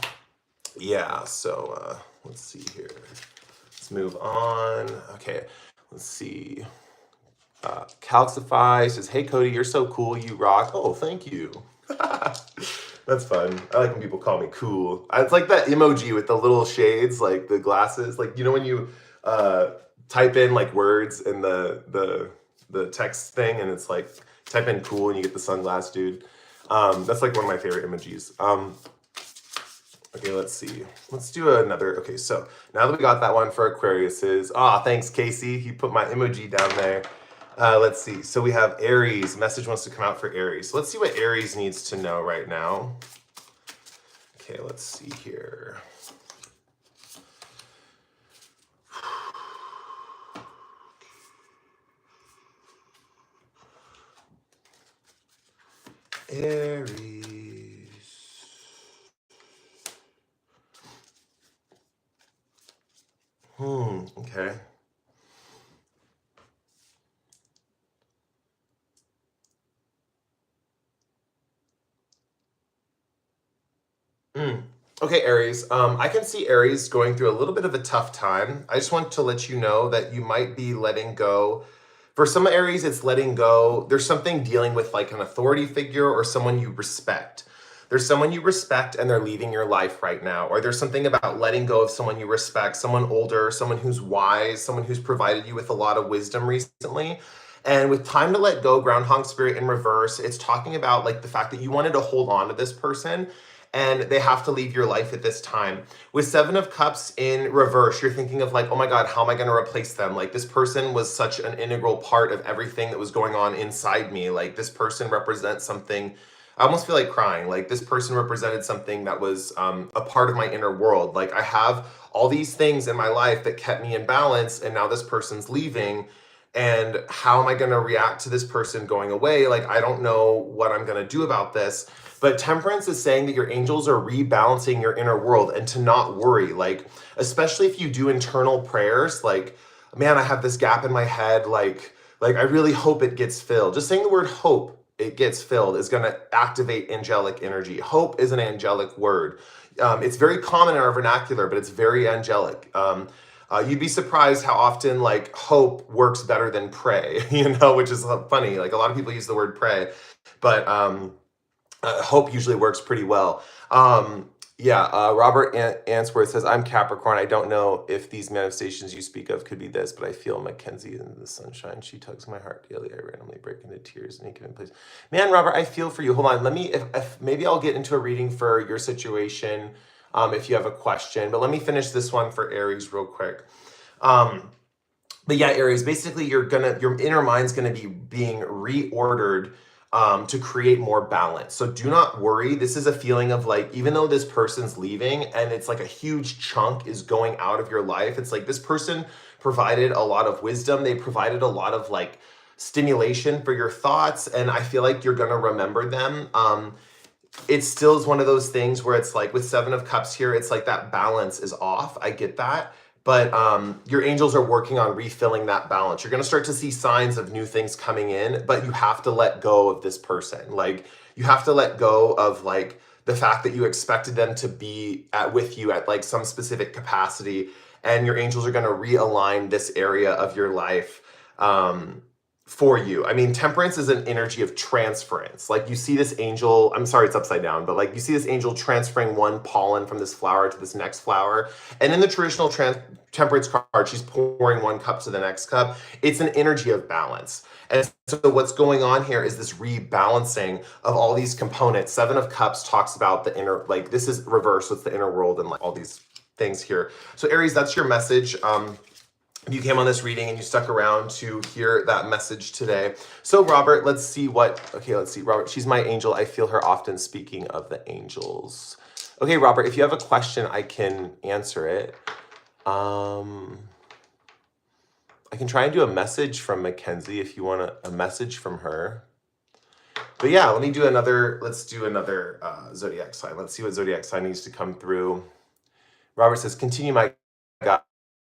Yeah, so let's see here. Let's move on. Okay, let's see. Calcify says, hey, Cody, you're so cool. You rock. Oh, thank you. That's fun. I like when people call me cool. It's like that emoji with the little shades, like the glasses. Like, you know, when you type in like words in the text thing and it's like, type in cool and you get the sunglass dude. That's like one of my favorite emojis. Okay, let's see. Let's do another. Okay, so now that we got that one for Aquariuses. Thanks, Casey. He put my emoji down there. Let's see. So we have Aries. Message wants to come out for Aries. So let's see what Aries needs to know right now. Okay, let's see here. Aries. Okay. Okay, Aries. I can see Aries going through a little bit of a tough time. I just want to let you know that you might be letting go. For some Aries, it's letting go. There's something dealing with like an authority figure or someone you respect. There's someone you respect and they're leaving your life right now. Or there's something about letting go of someone you respect, someone older, someone who's wise, someone who's provided you with a lot of wisdom recently. And with time to let go, Groundhog Spirit in reverse, it's talking about like the fact that you wanted to hold on to this person and they have to leave your life at this time. With Seven of Cups in reverse, you're thinking of like, oh my God, how am I going to replace them? Like this person was such an integral part of everything that was going on inside me. Like this person represents something. I almost feel like crying. Like this person represented something that was a part of my inner world. Like I have all these things in my life that kept me in balance, and now this person's leaving. And how am I going to react to this person going away? Like I don't know what I'm going to do about this. But Temperance is saying that your angels are rebalancing your inner world and to not worry. Like, especially if you do internal prayers, like, man, I have this gap in my head. Like I really hope it gets filled. Just saying the word hope, it gets filled, is going to activate angelic energy. Hope is an angelic word. It's very common in our vernacular, but it's very angelic. You'd be surprised how often like hope works better than pray, which is funny. Like a lot of people use the word pray, but hope usually works pretty well. Robert Answorth says, I'm Capricorn. I don't know if these manifestations you speak of could be this, but I feel Mackenzie in the sunshine. She tugs my heart daily. I randomly break into tears in any given place. Man, Robert, I feel for you. Hold on. Let me, if maybe I'll get into a reading for your situation if you have a question, but let me finish this one for Aries real quick. But yeah, Aries, basically your inner mind's gonna be being reordered to create more balance. So do not worry. This is a feeling of like, even though this person's leaving and it's like a huge chunk is going out of your life, it's like this person provided a lot of wisdom. They provided a lot of like stimulation for your thoughts. And I feel like you're gonna remember them. It still is one of those things where it's like with Seven of Cups here, it's like that balance is off. I get that. But your angels are working on refilling that balance. You're going to start to see signs of new things coming in, but you have to let go of this person. Like you have to let go of like the fact that you expected them to be with you at like some specific capacity, and your angels are going to realign this area of your life for you. I mean, Temperance is an energy of transference. Like you see this angel, I'm sorry, it's upside down, but like you see this angel transferring one pollen from this flower to this next flower. And in the traditional Temperance card, she's pouring one cup to the next cup. It's an energy of balance. And so what's going on here is this rebalancing of all these components. Seven of Cups talks about the inner, like this is reverse, so it's the inner world and like all these things here. So Aries, that's your message. You came on this reading and you stuck around to hear that message today. So Robert, let's see, Robert, she's my angel. I feel her often. Speaking of the angels. Okay, Robert, if you have a question, I can answer it. I can try and do a message from Mackenzie if you want a message from her. But yeah, let's do another zodiac sign. Let's see what zodiac sign needs to come through. Robert says, continue my God.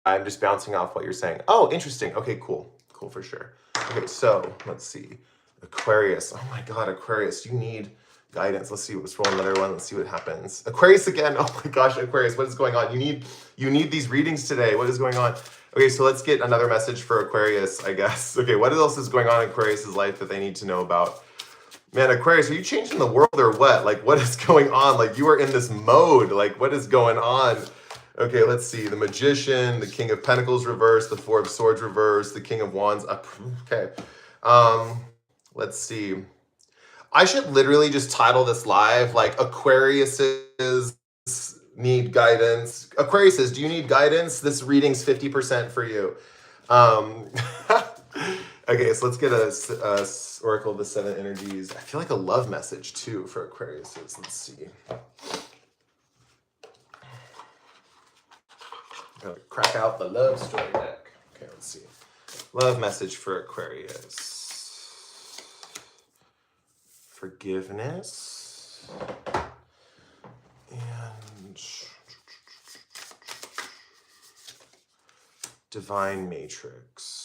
I'm just bouncing off what you're saying. Oh, interesting. Okay, cool. Cool for sure. Okay, so let's see. Aquarius. Oh my God, Aquarius, you need guidance. Let's see. Let's roll another one. Let's see what happens. Aquarius again. Oh my gosh, Aquarius, what is going on? You need these readings today. What is going on? Okay, so let's get another message for Aquarius, I guess. Okay, what else is going on in Aquarius's life that they need to know about? Man, Aquarius, are you changing the world or what? Like, what is going on? Like, you are in this mode. Like, what is going on? Okay, let's see. The Magician, the King of Pentacles reversed, the Four of Swords reversed, the King of Wands up. Okay. Let's see. I should literally just title this live like Aquarius's need guidance. Aquarius says, do you need guidance? This reading's 50% for you. Okay, so let's get a Oracle of the Seven Energies. I feel like a love message too for Aquarius. Let's see. Gotta crack out the love story deck. Okay, let's see. Love message for Aquarius. Forgiveness. And divine matrix.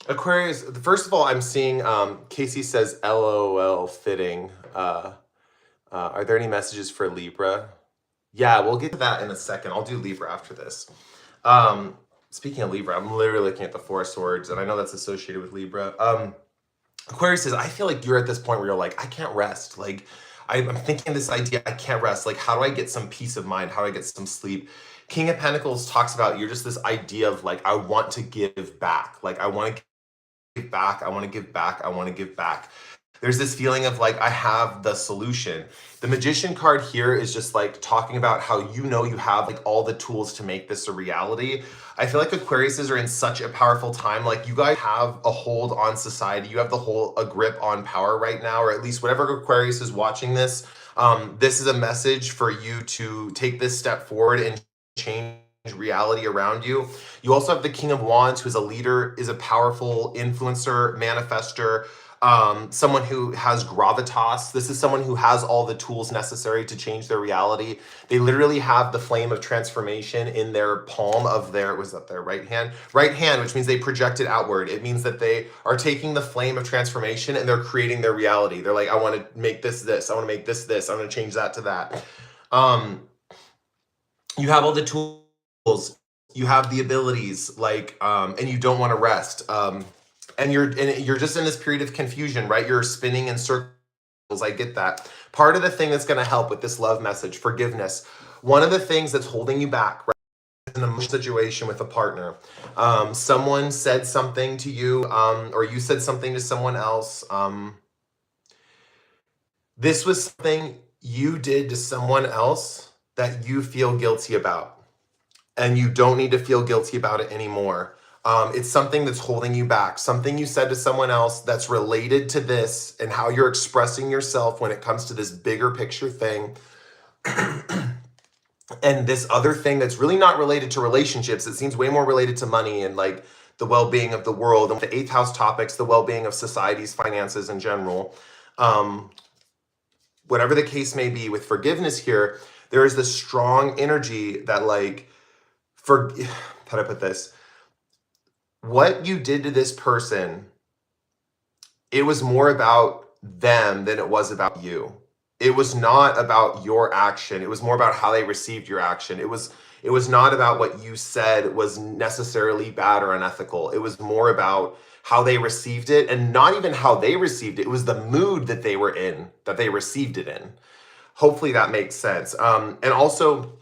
Aquarius, first of all, I'm seeing Casey says LOL fitting. Are there any messages for Libra? Yeah, we'll get to that in a second. I'll do Libra after this. Speaking of Libra, I'm literally looking at the Four of Swords, and I know that's associated with Libra. Aquarius says, I feel like you're at this point where you're like, I can't rest. Like, I'm thinking this idea, I can't rest. Like, how do I get some peace of mind? How do I get some sleep? King of Pentacles talks about you're just this idea of like, I want to give back. Like, I want to give back. I want to give back. I want to give back. There's this feeling of like, I have the solution. The Magician card here is just like talking about how you know you have like all the tools to make this a reality. I feel like Aquariuses are in such a powerful time. Like you guys have a hold on society. You have a grip on power right now, or at least whatever Aquarius is watching this. This is a message for you to take this step forward and change reality around you. You also have the King of Wands, who is a leader, is a powerful influencer, manifester, someone who has gravitas. This is someone who has all the tools necessary to change their reality. They literally have the flame of transformation in their palm of their, was that their right hand? Right hand, which means they project it outward. It means that they are taking the flame of transformation and they're creating their reality. They're like, I want to make this. I want to make this. I want to change that to that. You have all the tools. You have the abilities, like, and you don't want to rest. And you're just in this period of confusion, right? You're spinning in circles. I get that. Part of the thing that's going to help with this love message, forgiveness. One of the things that's holding you back, right, is an emotional situation with a partner. Someone said something to you, or you said something to someone else. This was something you did to someone else that you feel guilty about, and you don't need to feel guilty about it anymore. It's something that's holding you back, something you said to someone else that's related to this and how you're expressing yourself when it comes to this bigger picture thing. And this other thing that's really not related to relationships, it seems way more related to money and like the well-being of the world, and the 8th house topics, the well-being of society's finances in general. Whatever the case may be, with forgiveness here, there is this strong energy that like, how do I put this? What you did to this person, it was more about them than it was about you. It was not about your action. It was more about how they received your action. It was not about what you said was necessarily bad or unethical. It was more about how they received it, and not even how they received it. It was the mood that they were in, that they received it in. Hopefully that makes sense. And also,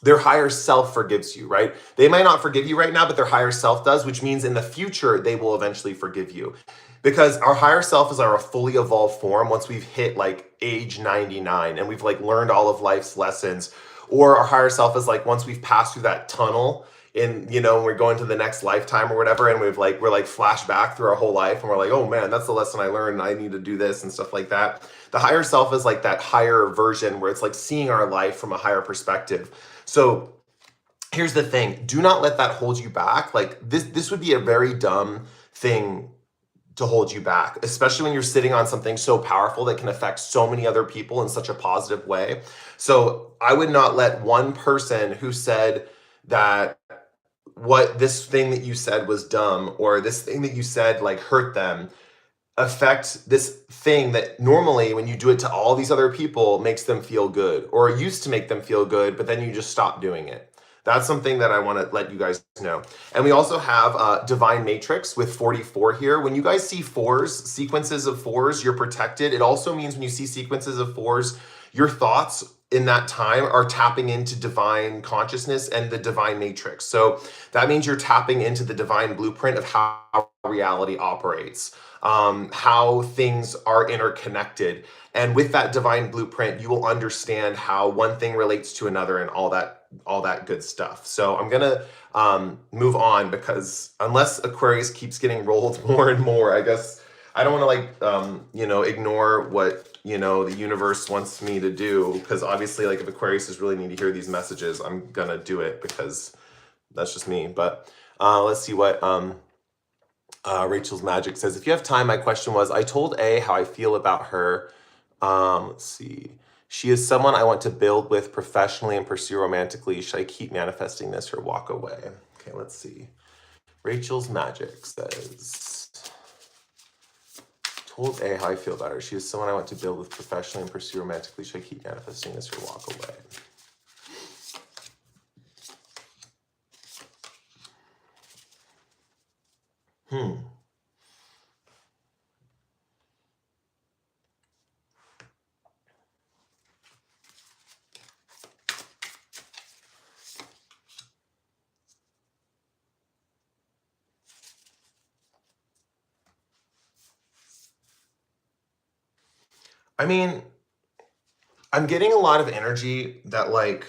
their higher self forgives you, right? They might not forgive you right now, but their higher self does, which means in the future, they will eventually forgive you. Because our higher self is our fully evolved form once we've hit like age 99 and we've like learned all of life's lessons. Or our higher self is like once we've passed through that tunnel in, you know, we're going to the next lifetime or whatever, and we're like flash back through our whole life and we're like, oh man, that's the lesson I learned, I need to do this and stuff like that. The higher self is like that higher version where it's like seeing our life from a higher perspective. So here's the thing, do not let that hold you back. Like this would be a very dumb thing to hold you back, especially when you're sitting on something so powerful that can affect so many other people in such a positive way. So I would not let one person who said that what this thing that you said was dumb, or this thing that you said like hurt them, affect this thing that normally when you do it to all these other people makes them feel good, or used to make them feel good, but then you just stop doing it. That's something that I want to let you guys know. And we also have Divine Matrix with 44 here. When you guys see fours, sequences of fours, you're protected. It also means when you see sequences of fours, your thoughts in that time are tapping into divine consciousness and the divine matrix. So that means you're tapping into the divine blueprint of how reality operates. how things are interconnected. And with that divine blueprint, you will understand how one thing relates to another and all that good stuff. So I'm gonna move on, because unless Aquarius keeps getting rolled more and more, I guess I don't want to ignore what the universe wants me to do, because obviously, like, if Aquarius is really need to hear these messages, I'm gonna do it, because that's just me. But let's see what Rachel's Magic says. If you have time, my question was, I told A how I feel about her. Let's see. She is someone I want to build with professionally and pursue romantically. Should I keep manifesting this or walk away? Okay, let's see. Rachel's Magic says, told A how I feel about her. She is someone I want to build with professionally and pursue romantically. Should I keep manifesting this or walk away? I mean, I'm getting a lot of energy that, like,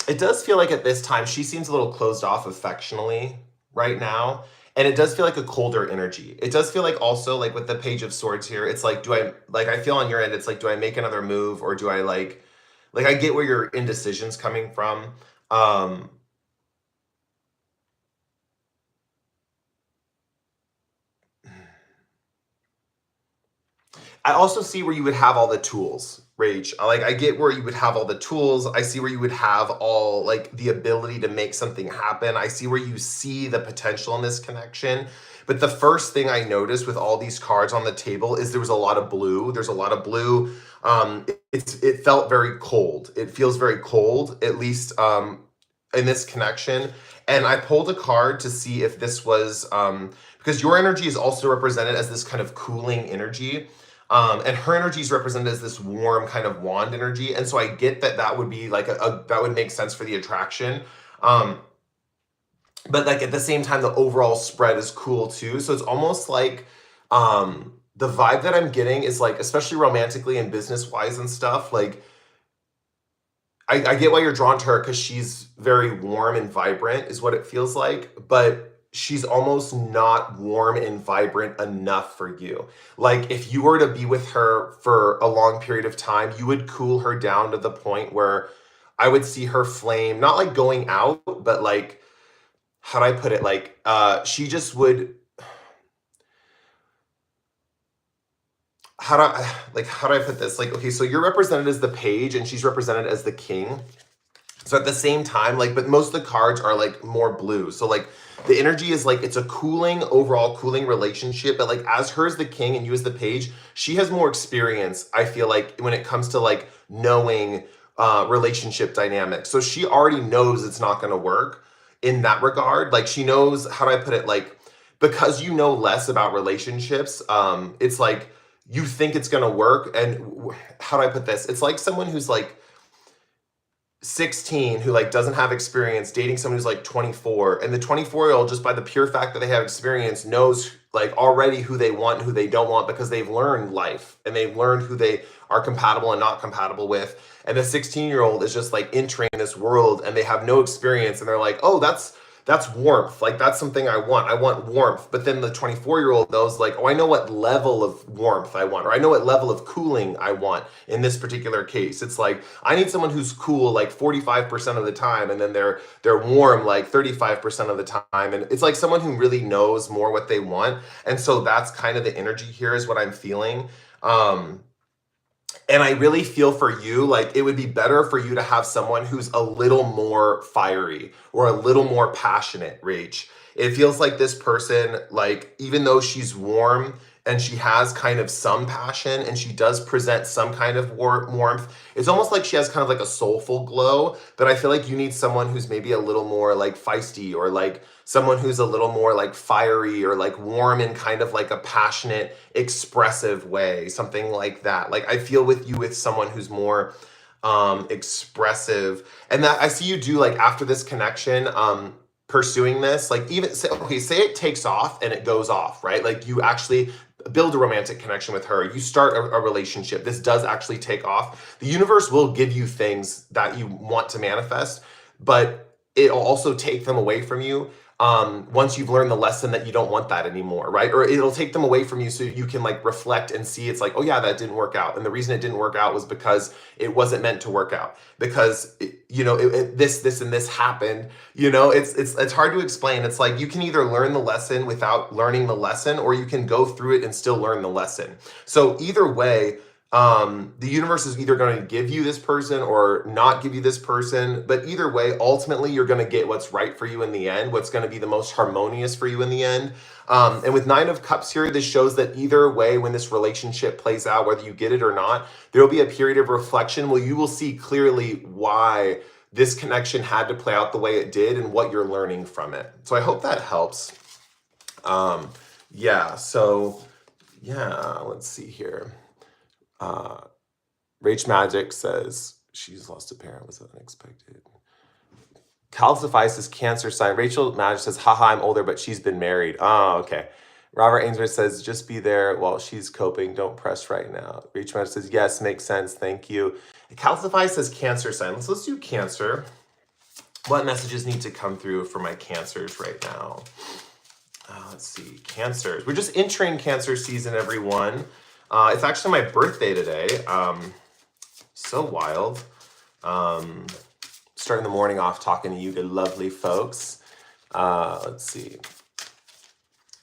it does feel like at this time she seems a little closed off affectionally right now. And it does feel like a colder energy. It does feel like also, like, with the Page of Swords here, it's like, I feel on your end, it's like, do I make another move, or do I like, I get where your indecision's coming from. I also see where you would have all the tools, Rach. I get where you would have all the tools. I see where you would have all, like, the ability to make something happen. I see where you see the potential in this connection. But the first thing I noticed with all these cards on the table is there was a lot of blue. There's a lot of blue. It felt very cold. It feels very cold, at least in this connection. And I pulled a card to see if this was because your energy is also represented as this kind of cooling energy. And her energy is represented as this warm kind of wand energy. And so I get that that would be like that would make sense for the attraction. But, like, at the same time, the overall spread is cool too. So it's almost like the vibe that I'm getting is, like, especially romantically and business wise and stuff, like, I get why you're drawn to her, because she's very warm and vibrant is what it feels like, but she's almost not warm and vibrant enough for you. Like, if you were to be with her for a long period of time, you would cool her down to the point where I would see her flame, not like going out, but, like, how do I put it? Like, she just would, how do I put this? Like, okay, so you're represented as the page and she's represented as the king. So at the same time, like, but most of the cards are, like, more blue. So, like, the energy is, like, it's a overall cooling relationship. But, like, as her as the king and you as the page, she has more experience, I feel like, when it comes to, like, knowing relationship dynamics. So she already knows it's not going to work in that regard. Like, she knows, how do I put it? Like, because you know less about relationships, it's like you think it's going to work. And how do I put this? It's like someone who's, like, 16 who, like, doesn't have experience dating someone who's, like, 24, and the 24-year-old, just by the pure fact that they have experience, knows, like, already who they want and who they don't want, because they've learned life and they've learned who they are compatible and not compatible with. And the 16-year-old is just, like, entering this world and they have no experience, and they're like, oh, that's warmth. Like, that's something I want. I want warmth. But then the 24-year-old knows, like, oh, I know what level of warmth I want, or I know what level of cooling I want in this particular case. It's like, I need someone who's cool, like, 45% of the time, and then they're warm, like, 35% of the time. And it's like someone who really knows more what they want. And so that's kind of the energy here, is what I'm feeling. And I really feel for you, like, it would be better for you to have someone who's a little more fiery or a little more passionate, Rach. It feels like this person, like, even though she's warm and she has kind of some passion and she does present some kind of warmth, it's almost like she has kind of like a soulful glow. But I feel like you need someone who's maybe a little more, like, feisty, or, like, someone who's a little more, like, fiery, or, like, warm in kind of like a passionate, expressive way, something like that. Like, I feel with you with someone who's more expressive. And that I see you do, like, after this connection, pursuing this, like even say, okay, say it takes off and it goes off, right? Like you actually build a romantic connection with her, you start a relationship, this does actually take off. The universe will give you things that you want to manifest, but it'll also take them away from you once you've learned the lesson that you don't want that anymore, right? Or it'll take them away from you so you can like reflect and see it's like, oh yeah, that didn't work out. And the reason it didn't work out was because it wasn't meant to work out. Because this and this happened. It's hard to explain. It's like you can either learn the lesson without learning the lesson, or you can go through it and still learn the lesson. So either way, the universe is either going to give you this person or not give you this person, but either way, ultimately you're going to get what's right for you in the end, what's going to be the most harmonious for you in the end. And with 9 of Cups here, this shows that either way, when this relationship plays out, whether you get it or not, there will be a period of reflection where you will see clearly why this connection had to play out the way it did and what you're learning from it. So I hope that helps. Let's see here. Rach Magic says she's lost a parent. Was that unexpected? Calcify says Cancer sign. Rachel Magic says, haha, I'm older, but she's been married. Oh, okay. Robert Ainsworth says, just be there while she's coping. Don't press right now. Rach Magic says, yes, makes sense. Thank you. Calcify says Cancer sign. Let's do Cancer. What messages need to come through for my Cancers right now? Let's see. Cancers. We're just entering Cancer season, everyone. It's actually my birthday today. So wild. Starting the morning off talking to you good lovely folks. Let's see.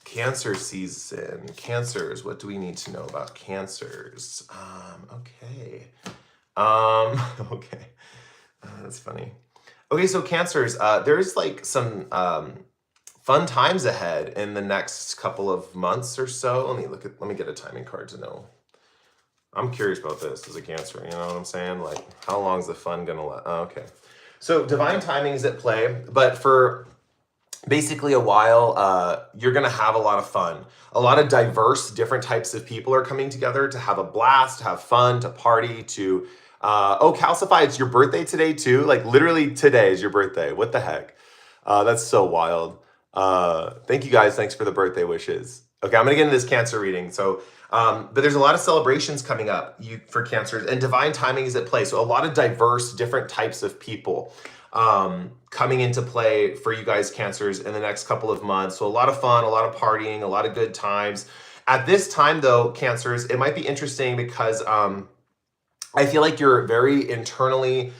Cancer season. Cancers. What do we need to know about Cancers? Okay. Okay. That's funny. Okay, so Cancers, there's like some fun times ahead in the next couple of months or so. Let me get a timing card to know. I'm curious about this as a Cancer, you know what I'm saying? Like, how long is the fun gonna last? Okay. So divine timing is at play, but for basically a while, you're gonna have a lot of fun. A lot of diverse, different types of people are coming together to have a blast, to have fun, to party, to, Calcify, it's your birthday today too? Like literally today is your birthday. What the heck? That's so wild. Thank you guys. Thanks for the birthday wishes. Okay, I'm gonna get into this Cancer reading. So, but there's a lot of celebrations coming up for Cancers, and divine timing is at play. So a lot of diverse, different types of people coming into play for you guys Cancers in the next couple of months. So a lot of fun, a lot of partying, a lot of good times. At this time though, Cancers, it might be interesting because I feel like you're very internally,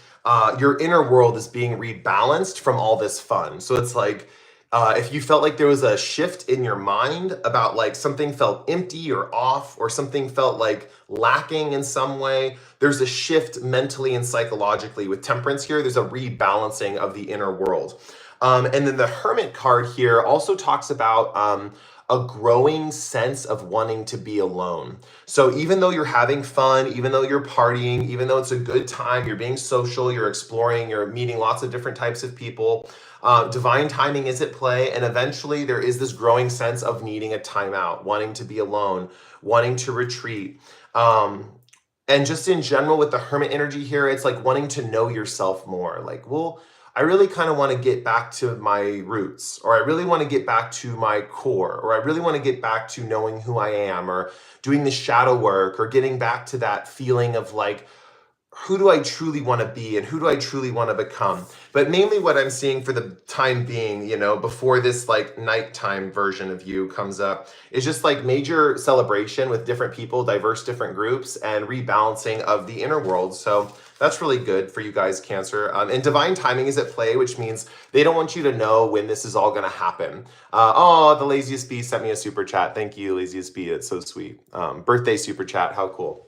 your inner world is being rebalanced from all this fun. So it's like, if you felt like there was a shift in your mind about like something felt empty or off, or something felt like lacking in some way, there's a shift mentally and psychologically. With Temperance here, there's a rebalancing of the inner world. And then the Hermit card here also talks about a growing sense of wanting to be alone. So even though you're having fun, even though you're partying, even though it's a good time, you're being social, you're exploring, you're meeting lots of different types of people, divine timing is at play, and eventually there is this growing sense of needing a timeout, wanting to be alone, wanting to retreat. And just in general with the Hermit energy here, it's like wanting to know yourself more. Like, well, I really kind of want to get back to my roots, or I really want to get back to my core, or I really want to get back to knowing who I am, or doing the shadow work, or getting back to that feeling of like, who do I truly want to be and who do I truly want to become? But mainly what I'm seeing for the time being, before this like nighttime version of you comes up, is just like major celebration with different people, diverse different groups, and rebalancing of the inner world. So that's really good for you guys, Cancer. And divine timing is at play, which means they don't want you to know when this is all going to happen. The Laziest Bee sent me a super chat. Thank you, Laziest Bee. It's so sweet. Birthday super chat. How cool.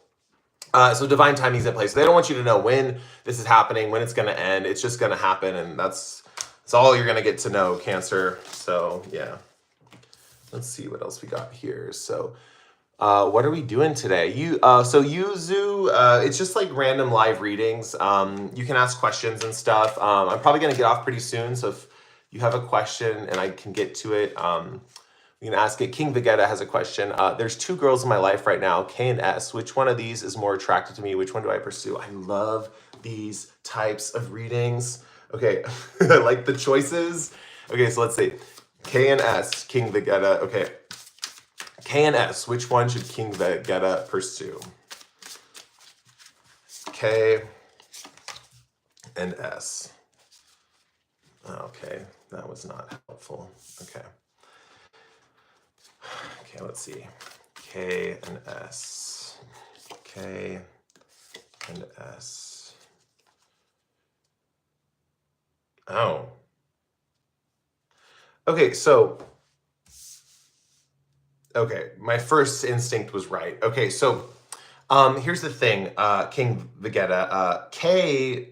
So divine timing is at play. So they don't want you to know when this is happening, when it's going to end. It's just going to happen. And that's all you're going to get to know, Cancer. So yeah. Let's see what else we got here. So what are we doing today? Yuzu, it's just like random live readings. You can ask questions and stuff. I'm probably going to get off pretty soon. So if you have a question and I can get to it, you can ask it. King Vegeta has a question. There's 2 girls in my life right now, K and S. Which one of these is more attracted to me? Which one do I pursue? I love these types of readings. Okay, I like the choices. Okay, so let's see. K and S, King Vegeta. Okay. K and S, which one should King Vegeta pursue? K and S. Okay, that was not helpful. Okay. Okay, let's see. K and S. K and S. Oh. Okay, so okay, my first instinct was right. Okay, so here's the thing, King Vegeta. K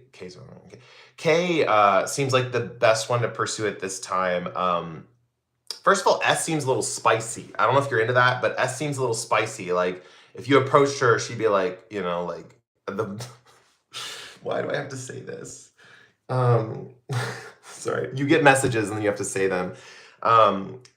seems like the best one to pursue at this time. First of all, S seems a little spicy. I don't know if you're into that, but S seems a little spicy. Like if you approached her, she'd be like, you know, like the. Why do I have to say this? Sorry, you get messages and then you have to say them.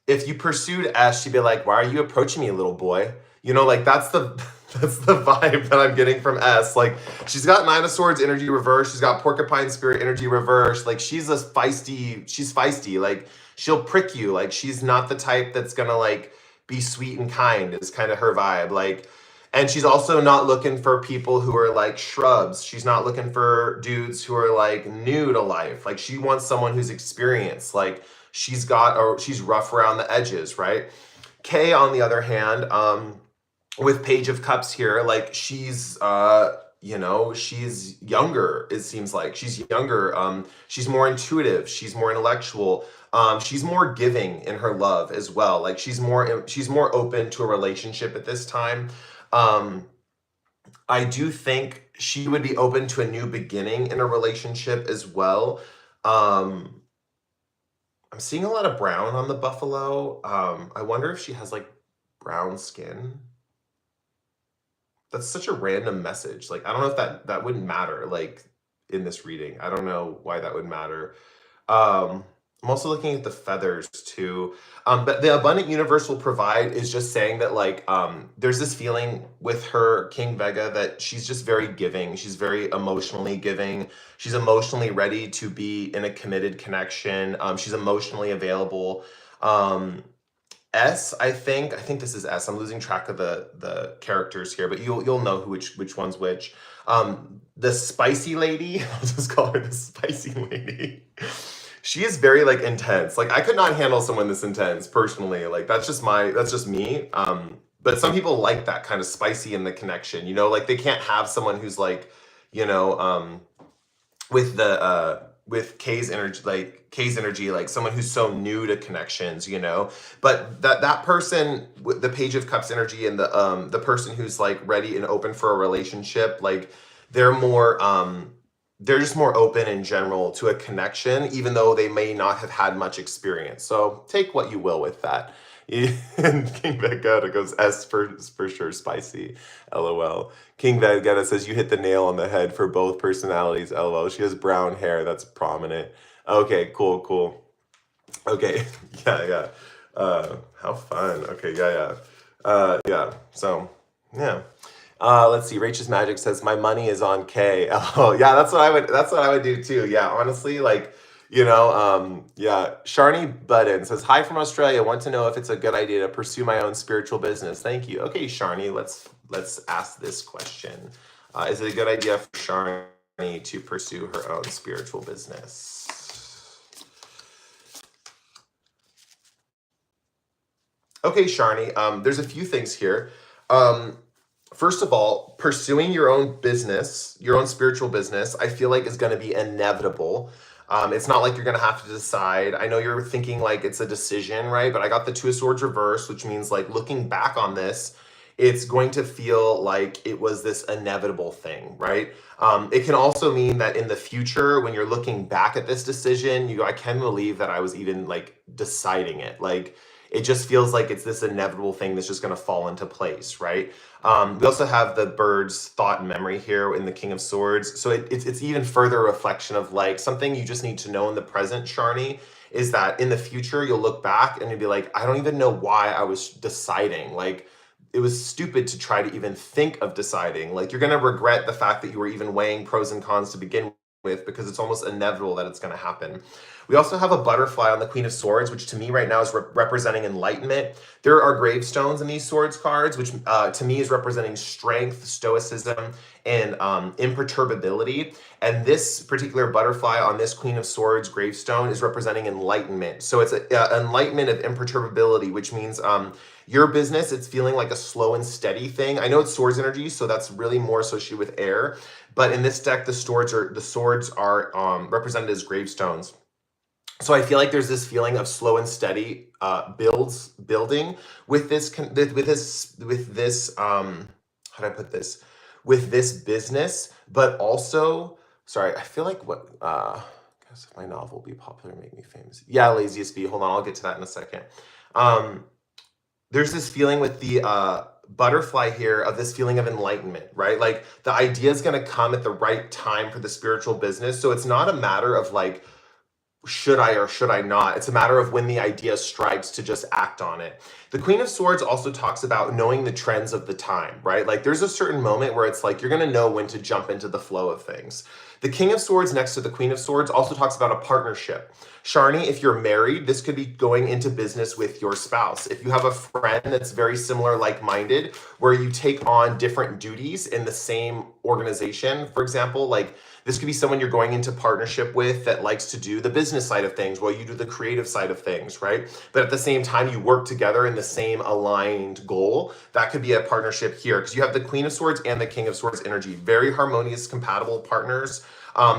If you pursued S, she'd be like, "Why are you approaching me, little boy?" You know, like that's the that's the vibe that I'm getting from S. Like she's got Nine of Swords energy reverse. She's got Porcupine Spirit energy reverse. Like she's feisty. She's feisty. Like she'll prick you. Like she's not the type that's gonna like be sweet and kind. Is kind of her vibe. Like. And she's also not looking for people who are like shrubs. She's not looking for dudes who are like new to life. Like she wants someone who's experienced. Like she's rough around the edges, right? Kay, on the other hand, with Page of Cups here, like she's she's younger, it seems like. She's younger. She's more intuitive, she's more intellectual. She's more giving in her love as well. Like she's more open to a relationship at this time. I do think she would be open to a new beginning in a relationship as well. Um, I'm seeing a lot of brown on the buffalo. I wonder if she has like brown skin. That's such a random message. Like, I don't know if that wouldn't matter, like in this reading. I don't know why that would matter. I'm also looking at the feathers too. But the abundant universe will provide is just saying that like there's this feeling with her King Vega that she's just very giving. She's very emotionally giving. She's emotionally ready to be in a committed connection. She's emotionally available. S, I think this is S. I'm losing track of the characters here, but you'll know which one's which. The spicy lady, I'll just call her the spicy lady. She is very like intense. Like I could not handle someone this intense personally. Like that's just me. But some people like that kind of spicy in the connection. You know, like they can't have someone who's like, you know, with Kay's energy, like someone who's so new to connections, you know. But that person with the Page of Cups energy and the person who's like ready and open for a relationship, like they're more they're just more open in general to a connection, even though they may not have had much experience. So take what you will with that. And King Vegeta goes S for sure, spicy. LOL. King Vegeta says you hit the nail on the head for both personalities. LOL. She has brown hair that's prominent. Okay, cool. Okay, yeah. How fun. Okay, yeah. So yeah. Let's see. Rachel's Magic says my money is on K. Oh, yeah, that's what I would do too. Yeah, honestly, like, you know, yeah. Sharni Budden says, hi from Australia. Want to know if it's a good idea to pursue my own spiritual business. Thank you. Okay, Sharni, let's ask this question. Is it a good idea for Sharni to pursue her own spiritual business? Okay, Sharni, there's a few things here. First of all, pursuing your own business, your own spiritual business, I feel like is going to be inevitable. It's not like you're going to have to decide. I know you're thinking like it's a decision, right? But I got the Two of Swords reverse, which means like looking back on this, it's going to feel like it was this inevitable thing, right? It can also mean that in the future, when you're looking back at this decision, you go, I can't believe that I was even like deciding it. Like, it just feels like it's this inevitable thing that's just going to fall into place, right? We also have the bird's thought and memory here in the King of Swords. So it's even further reflection of like something you just need to know in the present, Sharni, is that in the future, you'll look back and you'll be like, I don't even know why I was deciding. Like, it was stupid to try to even think of deciding. Like, you're going to regret the fact that you were even weighing pros and cons to begin with, because it's almost inevitable that it's going to happen. We also have a butterfly on the Queen of Swords, which to me right now is representing enlightenment. There are gravestones in these swords cards, which to me is representing strength, stoicism, and imperturbability. And this particular butterfly on this Queen of Swords gravestone is representing enlightenment. So it's an enlightenment of imperturbability, which means your business, it's feeling like a slow and steady thing. I know it's swords energy, so that's really more associated with air. But in this deck, the swords are represented as gravestones. So I feel like there's this feeling of slow and steady building with this how do I put this, with this business, but also, sorry, I feel like what guess if my novel will be popular and make me famous. Yeah, laziest bee. Hold on, I'll get to that in a second. There's this feeling with the butterfly here of this feeling of enlightenment, right? Like the idea is going to come at the right time for the spiritual business. So it's not a matter of like, should I or should I not? It's a matter of when the idea strikes to just act on it. The Queen of Swords also talks about knowing the trends of the time, right? Like there's a certain moment where it's like you're going to know when to jump into the flow of things. The King of Swords next to the Queen of Swords also talks about a partnership. Sharni, if you're married, this could be going into business with your spouse. If you have a friend that's very similar, like-minded, where you take on different duties in the same organization, for example, like this could be someone you're going into partnership with that likes to do the business side of things while you do the creative side of things, right? But at the same time, you work together in the same aligned goal. That could be a partnership here because you have the Queen of Swords and the King of Swords energy. Very harmonious, compatible partners.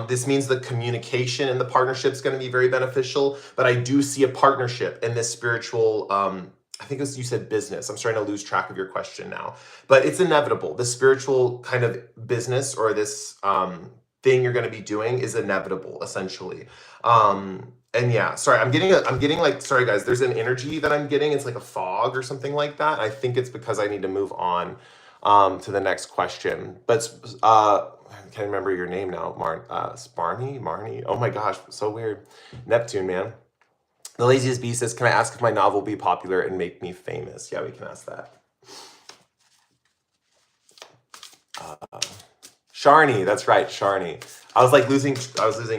This means the communication in the partnership is going to be very beneficial, but I do see a partnership in this spiritual, I think you said business. I'm starting to lose track of your question now, but it's inevitable. The spiritual kind of business or this thing you're going to be doing is inevitable, essentially. And yeah, sorry, I'm getting like, sorry guys, there's an energy that I'm getting. It's like a fog or something like that. I think it's because I need to move on to the next question. But I can't remember your name now, Marnie? Oh my gosh, so weird. Neptune, man. The Laziest Bee says, can I ask if my novel will be popular and make me famous? Yeah, we can ask that. Sharni, that's right, Sharni. I was losing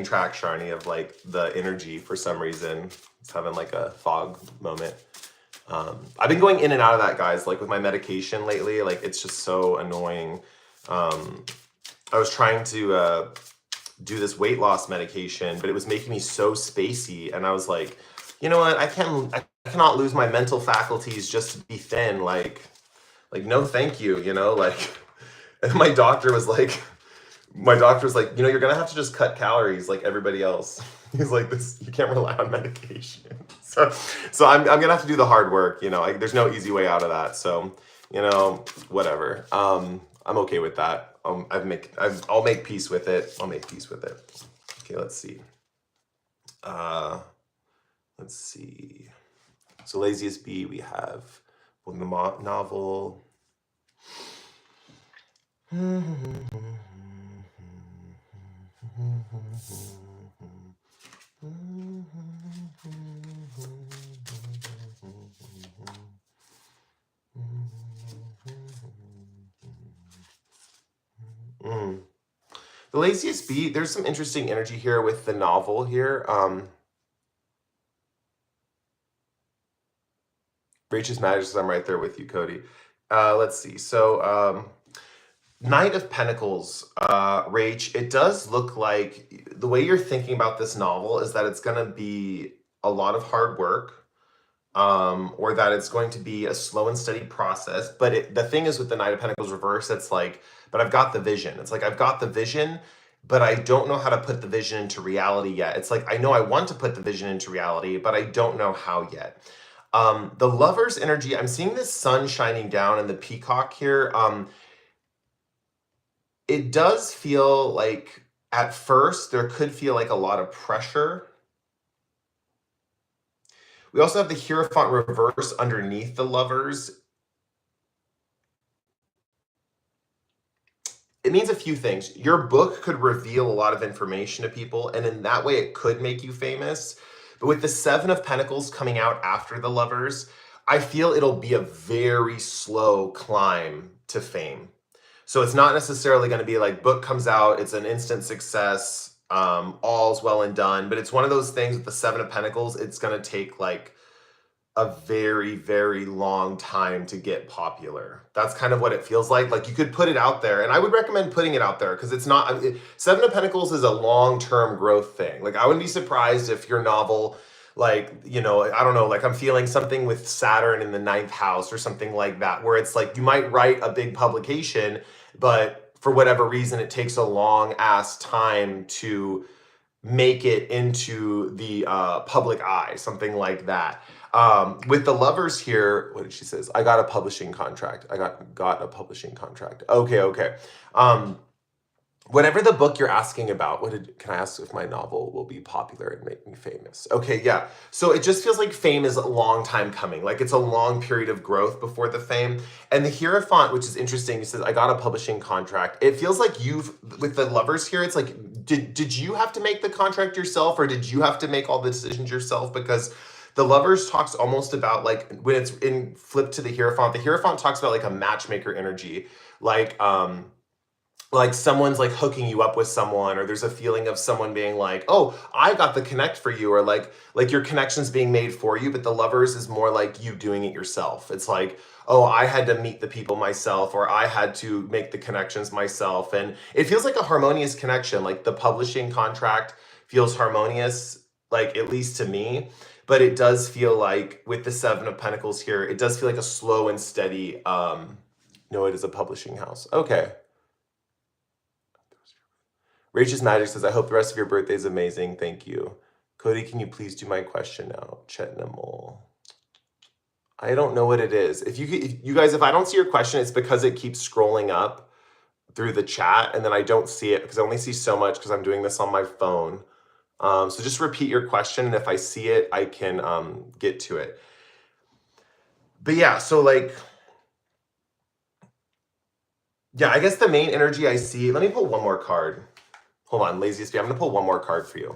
track, Sharni, of like the energy for some reason. It's having like a fog moment. I've been going in and out of that, guys, like with my medication lately. Like it's just so annoying. I was trying to do this weight loss medication, but it was making me so spacey. And I was like, you know what? I cannot lose my mental faculties just to be thin. Like no, thank you. You know, like, and my doctor was like, you know, you're going to have to just cut calories like everybody else. He's like, this, you can't rely on medication. So I'm going to have to do the hard work. You know, there's no easy way out of that. So, you know, whatever. I'm okay with that. I'll make peace with it. I'll make peace with it. Okay, let's see. Let's see. So Laziest Bee, we have the novel. The Laziest Bee, there's some interesting energy here with the novel here. Rachel's Magic, I'm right there with you, Cody. Let's see. So Knight of Pentacles, Rach, it does look like the way you're thinking about this novel is that it's going to be a lot of hard work, or that it's going to be a slow and steady process. But the thing is with the Knight of Pentacles reverse, it's like, but I've got the vision. It's like, I've got the vision, but I don't know how to put the vision into reality yet. It's like, I know I want to put the vision into reality, but I don't know how yet. The Lover's energy, I'm seeing this sun shining down in the peacock here. It does feel like at first there could feel like a lot of pressure. We also have the Hierophant reverse underneath the Lovers. It means a few things. Your book could reveal a lot of information to people, and in that way it could make you famous. But with the Seven of Pentacles coming out after the Lovers, I feel it'll be a very slow climb to fame. So it's not necessarily going to be like book comes out, it's an instant success, all's well and done. But it's one of those things with the Seven of Pentacles, it's going to take like a very, very long time to get popular. That's kind of what it feels like. Like you could put it out there, and I would recommend putting it out there because it's not, Seven of Pentacles is a long-term growth thing. Like I wouldn't be surprised if your novel, like, you know, I don't know, like I'm feeling something with Saturn in the ninth house or something like that, where it's like you might write a big publication, but for whatever reason, it takes a long ass time to make it into the public eye, something like that. With the lovers here, what did she says? I got a publishing contract. I got a publishing contract. Okay, okay. Whatever the book you're asking about, can I ask if my novel will be popular and make me famous? Okay, yeah. So it just feels like fame is a long time coming. Like it's a long period of growth before the fame. And the Hierophant, which is interesting, he says, I got a publishing contract. It feels like with the lovers here, it's like, did you have to make the contract yourself, or did you have to make all the decisions yourself? Because the lovers talks almost about like, when it's in flip to the Hierophant talks about like a matchmaker energy. Like someone's like hooking you up with someone, or there's a feeling of someone being like, oh, I got the connect for you, or like your connections being made for you. But the lovers is more like you doing it yourself. It's like, oh, I had to meet the people myself, or I had to make the connections myself. And it feels like a harmonious connection. Like the publishing contract feels harmonious, like at least to me. But it does feel like with the Seven of Pentacles here, it does feel like a slow and steady, no, it is a publishing house. Okay. Rachel's Magic says, I hope the rest of your birthday is amazing. Thank you. Cody, can you please do my question now? Chetnamol. I don't know what it is. If you guys, if I don't see your question, it's because it keeps scrolling up through the chat, and then I don't see it because I only see so much because I'm doing this on my phone. So just repeat your question, and if I see it, I can get to it. But yeah, so like, yeah, I guess the main energy I see, let me pull one more card. Hold on, Laziest Bee, I'm gonna pull one more card for you.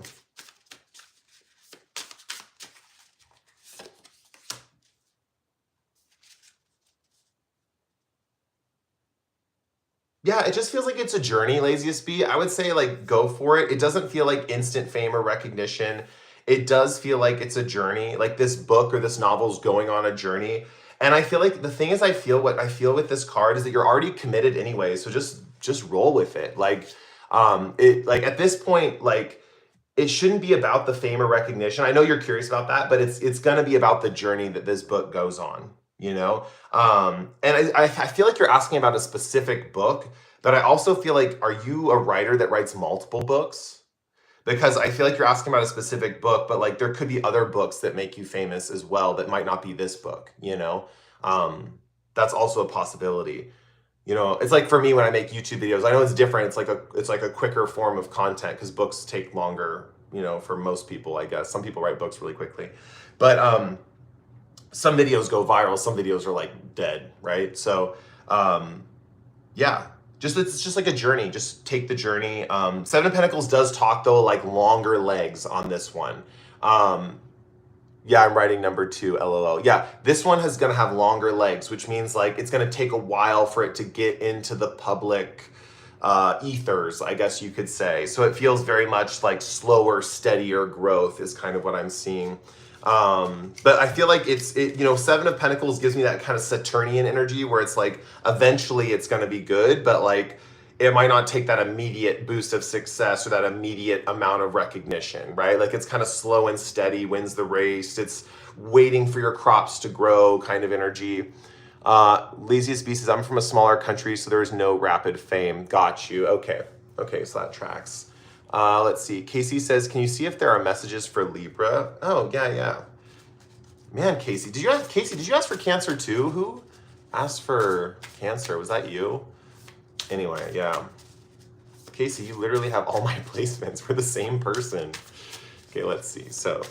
Yeah, it just feels like it's a journey, Laziest Bee. I would say like go for it. It doesn't feel like instant fame or recognition. It does feel like it's a journey. Like this book or this novel is going on a journey. And I feel like the thing is, what I feel with this card is that you're already committed anyway. So just roll with it. Like it like at this point, like it shouldn't be about the fame or recognition. I know you're curious about that, but it's gonna be about the journey that this book goes on, you know? And I feel like you're asking about a specific book, but I also feel like, are you a writer that writes multiple books? Because I feel like you're asking about a specific book, but like there could be other books that make you famous as well that might not be this book, you know? That's also a possibility. You know, it's like for me when I make YouTube videos, I know it's different. It's like a quicker form of content because books take longer, you know, for most people, I guess. Some people write books really quickly. But some videos go viral, some videos are like dead, right? So yeah, it's just like a journey. Just take the journey. Seven of Pentacles does talk though, like longer legs on this one. Yeah, I'm writing number 2, LOL. Yeah, this one is going to have longer legs, which means like it's going to take a while for it to get into the public ethers, I guess you could say. So it feels very much like slower, steadier growth is kind of what I'm seeing. But I feel like you know, Seven of Pentacles gives me that kind of Saturnian energy where it's like eventually it's going to be good, but like it might not take that immediate boost of success or that immediate amount of recognition, right? Like it's kind of slow and steady, wins the race. It's waiting for your crops to grow kind of energy. Laziest Bee says, I'm from a smaller country, so there's no rapid fame. Got you. Okay. Okay, so that tracks. Let's see. Casey says, can you see if there are messages for Libra? Oh, yeah, yeah. Man, Casey, did you ask for Cancer too? Who asked for Cancer? Was that you? Anyway, yeah. Casey, you literally have all my placements for the same person. Okay, let's see. So,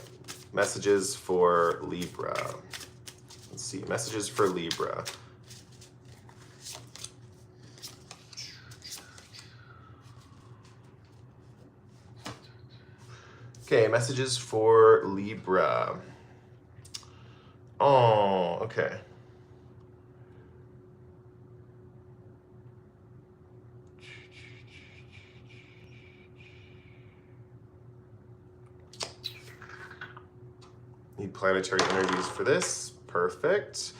messages for Libra. Let's see, messages for Libra. Okay, messages for Libra. Oh, okay. need planetary energies for this. Perfect.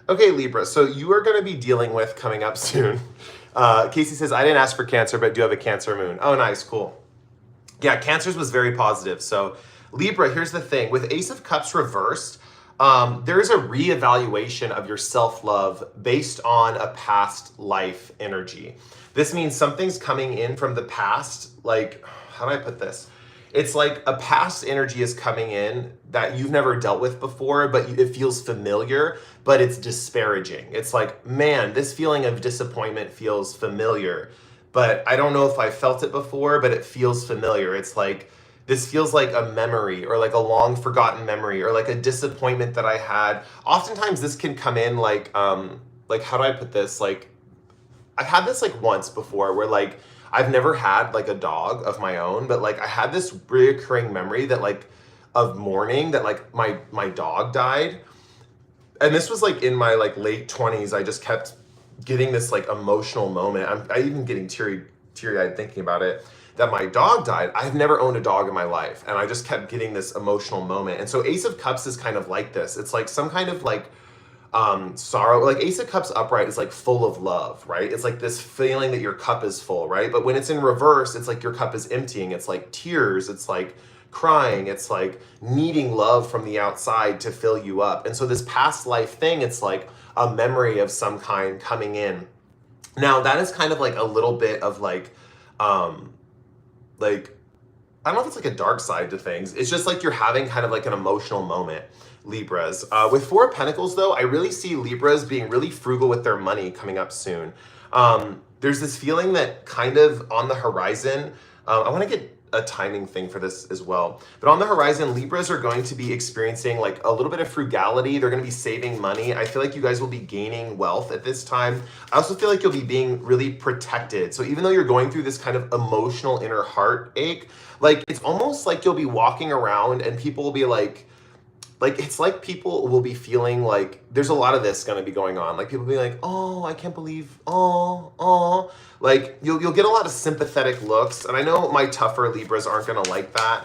Okay, Libra, so you are going to be dealing with coming up soon. Casey says, I didn't ask for Cancer, but do have a Cancer moon. Oh, nice, cool. Yeah, Cancer's was very positive. So Libra, here's the thing. With Ace of Cups reversed, there's a reevaluation of your self-love based on a past life energy. This means something's coming in from the past. Like, how do I put this? It's like a past energy is coming in that you've never dealt with before, but it feels familiar, but it's disparaging. It's like, man, this feeling of disappointment feels familiar, but I don't know if I felt it before, but it feels familiar. It's like, this feels like a memory or like a long forgotten memory or like a disappointment that I had. Oftentimes this can come in like how do I put this? Like, I've had this like once before where like, I've never had like a dog of my own, but like I had this reoccurring memory that like of mourning that like my dog died. And this was like in my like late 20s. I just kept getting this like emotional moment. I even getting teary-eyed thinking about it, that my dog died. I've never owned a dog in my life. And I just kept getting this emotional moment. And so Ace of Cups is kind of like this. It's like some kind of like sorrow. Like Ace of Cups upright is like full of love, right? It's like this feeling that your cup is full, right? But when it's in reverse, it's like your cup is emptying. It's like tears. It's like crying. It's like needing love from the outside to fill you up. And so this past life thing, it's like a memory of some kind coming in. Now that is kind of like a little bit of like I don't know if it's like a dark side to things. It's just like you're having kind of like an emotional moment, Libras. With Four of Pentacles though, I really see Libras being really frugal with their money coming up soon. There's this feeling that kind of on the horizon, I want to get a timing thing for this as well. But on the horizon, Libras are going to be experiencing like a little bit of frugality. They're going to be saving money. I feel like you guys will be gaining wealth at this time. I also feel like you'll be being really protected. So even though you're going through this kind of emotional inner heartache, like it's almost like you'll be walking around and people will be like it's like people will be feeling like there's a lot of this going to be going on. Like people will be like, oh, I can't believe, oh. Like you'll get a lot of sympathetic looks. And I know my tougher Libras aren't going to like that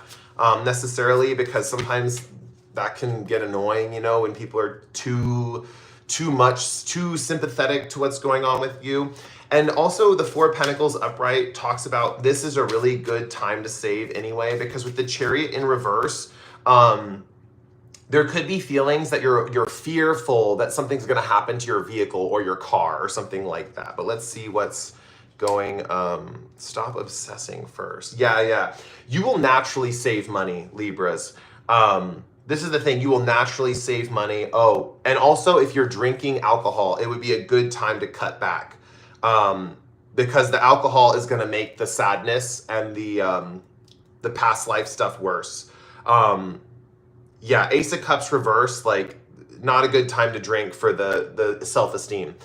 necessarily, because sometimes that can get annoying, you know, when people are too sympathetic to what's going on with you. And also the Four of Pentacles upright talks about this is a really good time to save anyway, because with the Chariot in reverse, there could be feelings that you're fearful that something's going to happen to your vehicle or your car or something like that. But let's see what's going. Stop obsessing first. Yeah. You will naturally save money, Libras. This is the thing. You will naturally save money. Oh, and also if you're drinking alcohol, it would be a good time to cut back, because the alcohol is going to make the sadness and the past life stuff worse. Yeah, Ace of Cups reverse, like not a good time to drink for the self-esteem.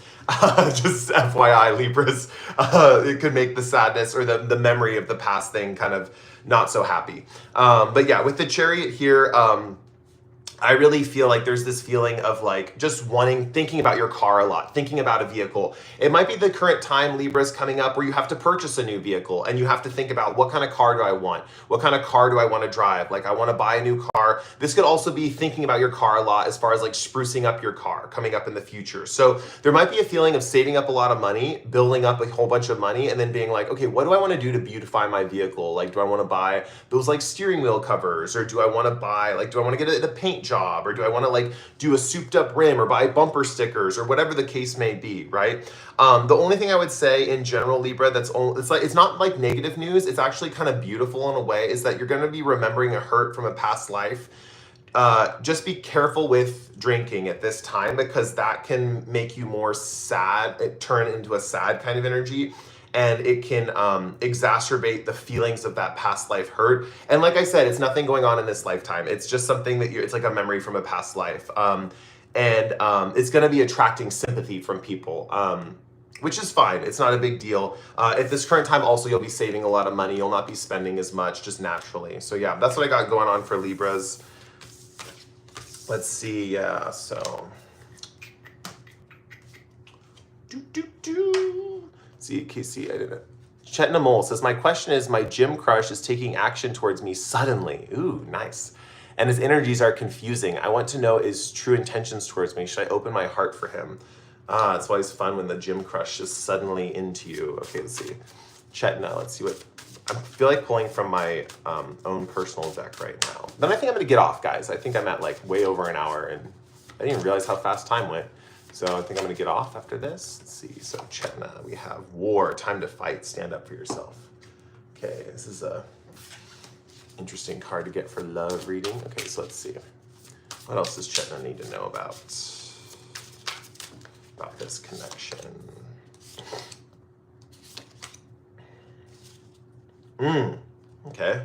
Just FYI, Libras, it could make the sadness or the memory of the past thing kind of not so happy. But yeah, with the Chariot here, I really feel like there's this feeling of like just thinking about your car a lot, thinking about a vehicle. It might be the current time, Libras, coming up where you have to purchase a new vehicle and you have to think about what kind of car do I want? What kind of car do I want to drive? Like I want to buy a new car. This could also be thinking about your car a lot as far as like sprucing up your car coming up in the future. So there might be a feeling of saving up a lot of money, building up a whole bunch of money, and then being like, okay, what do I want to do to beautify my vehicle? Like, do I want to buy those like steering wheel covers, or do I want to buy, like, do I want to get a paint job, or do I want to like do a souped up rim or buy bumper stickers or whatever the case may be, right? The only thing I would say in general, Libra, it's not like negative news, it's actually kind of beautiful in a way, is that you're going to be remembering a hurt from a past life. Just be careful with drinking at this time, because that can make you more sad, it turn into a sad kind of energy. And it can exacerbate the feelings of that past life hurt. And like I said, it's nothing going on in this lifetime. It's just something that it's like a memory from a past life. It's going to be attracting sympathy from people, which is fine. It's not a big deal. At this current time, also, you'll be saving a lot of money. You'll not be spending as much just naturally. So yeah, that's what I got going on for Libras. Let's see. Yeah, so. See, Casey, I didn't. Chetna Mole says, my question is, my gym crush is taking action towards me suddenly. Ooh, nice. and his energies are confusing. I want to know his true intentions towards me. Should I open my heart for him? It's always fun when the gym crush is suddenly into you. Okay, let's see. Chetna, let's see what... I feel like pulling from my own personal deck right now. Then I think I'm going to get off, guys. I think I'm at like way over an hour, and I didn't even realize how fast time went. So I think I'm going to get off after this. Let's see. So Chetna, we have war, time to fight, stand up for yourself. Okay, this is a interesting card to get for love reading. Okay, so let's see. What else does Chetna need to know about this connection? Okay.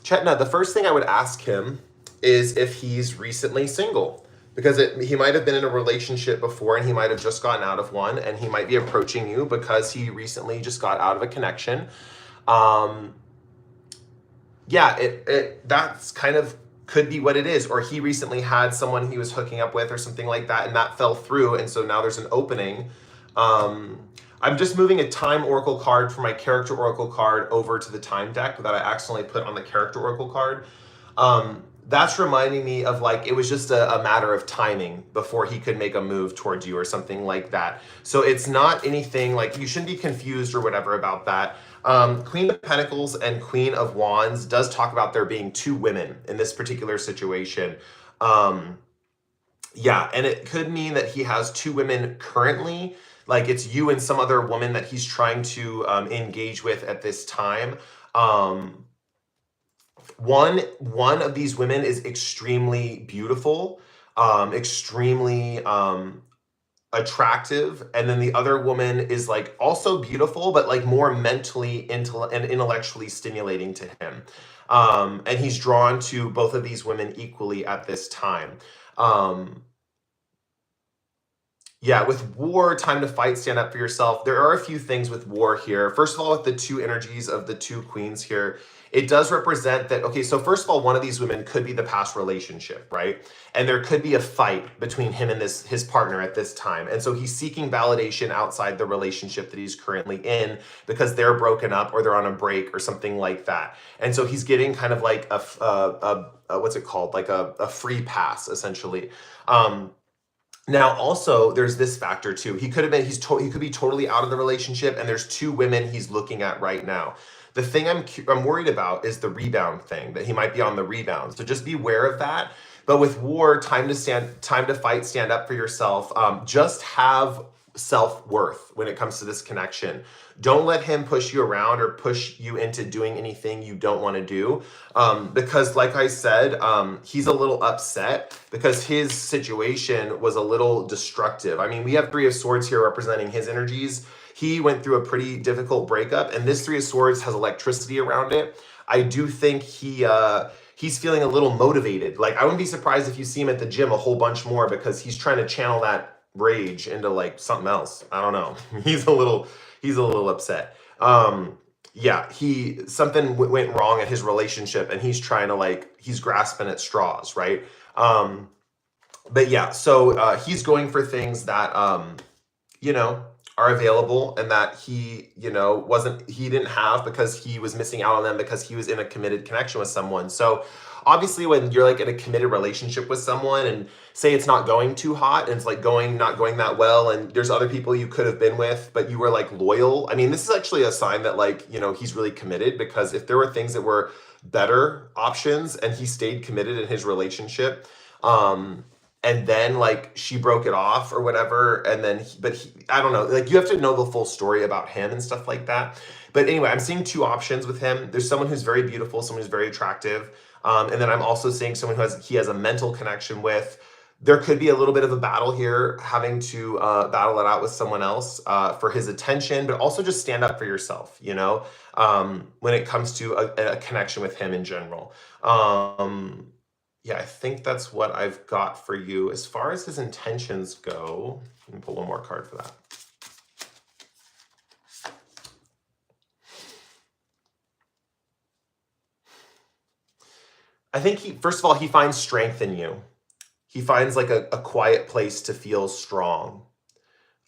Chetna, the first thing I would ask him is if he's recently single, because he might have been in a relationship before and he might have just gotten out of one, and he might be approaching you because he recently just got out of a connection. Yeah, that's kind of could be what it is, or he recently had someone he was hooking up with or something like that, and that fell through, and so now there's an opening. I'm just moving a time oracle card from my character oracle card over to the time deck that I accidentally put on the character oracle card. That's reminding me of like, it was just a matter of timing before he could make a move towards you or something like that. So it's not anything like, you shouldn't be confused or whatever about that. Queen of Pentacles and Queen of Wands does talk about there being two women in this particular situation. Yeah, and it could mean that he has two women currently, like it's you and some other woman that he's trying to engage with at this time. One of these women is extremely beautiful, extremely attractive, and then the other woman is like also beautiful, but like more mentally and intellectually stimulating to him. And he's drawn to both of these women equally at this time. Yeah, with war, time to fight, stand up for yourself. There are a few things with war here. First of all, with the two energies of the two queens here, it does represent that, okay, so first of all, one of these women could be the past relationship, right? And there could be a fight between him and his partner at this time. And so he's seeking validation outside the relationship that he's currently in because they're broken up or they're on a break or something like that. And so he's getting kind of like what's it called? Like a free pass, essentially. Now, also, there's this factor too. He could be totally out of the relationship, and there's two women he's looking at right now. The thing I'm worried about is the rebound thing, that he might be on the rebound. So just be aware of that. But with war, time to fight, stand up for yourself. Just have self-worth when it comes to this connection. Don't let him push you around or push you into doing anything you don't want to do. Because like I said, he's a little upset because his situation was a little destructive. I mean, we have Three of Swords here representing his energies. He went through a pretty difficult breakup, and this Three of Swords has electricity around it. I do think he's feeling a little motivated. Like, I wouldn't be surprised if you see him at the gym a whole bunch more because he's trying to channel that rage into like something else. I don't know. He's a little upset. Yeah, something went wrong in his relationship, and he's trying to he's grasping at straws, right? But yeah, so he's going for things that are available and that he didn't have because he was missing out on them because he was in a committed connection with someone. So obviously when you're like in a committed relationship with someone and say it's not going too hot and it's like not going that well, and there's other people you could have been with, but you were like loyal. I mean, this is actually a sign that he's really committed, because if there were things that were better options and he stayed committed in his relationship, and then she broke it off or whatever, and then I don't know, you have to know the full story about him and stuff like that. But anyway, I'm seeing two options with him. There's someone who's very beautiful, someone who's very attractive, and then I'm also seeing someone he has a mental connection with. There could be a little bit of a battle here, having to battle it out with someone else for his attention, but also just stand up for yourself, when it comes to a connection with him in general. Yeah, I think that's what I've got for you. As far as his intentions go, let me pull one more card for that. I think first of all, he finds strength in you. He finds a quiet place to feel strong.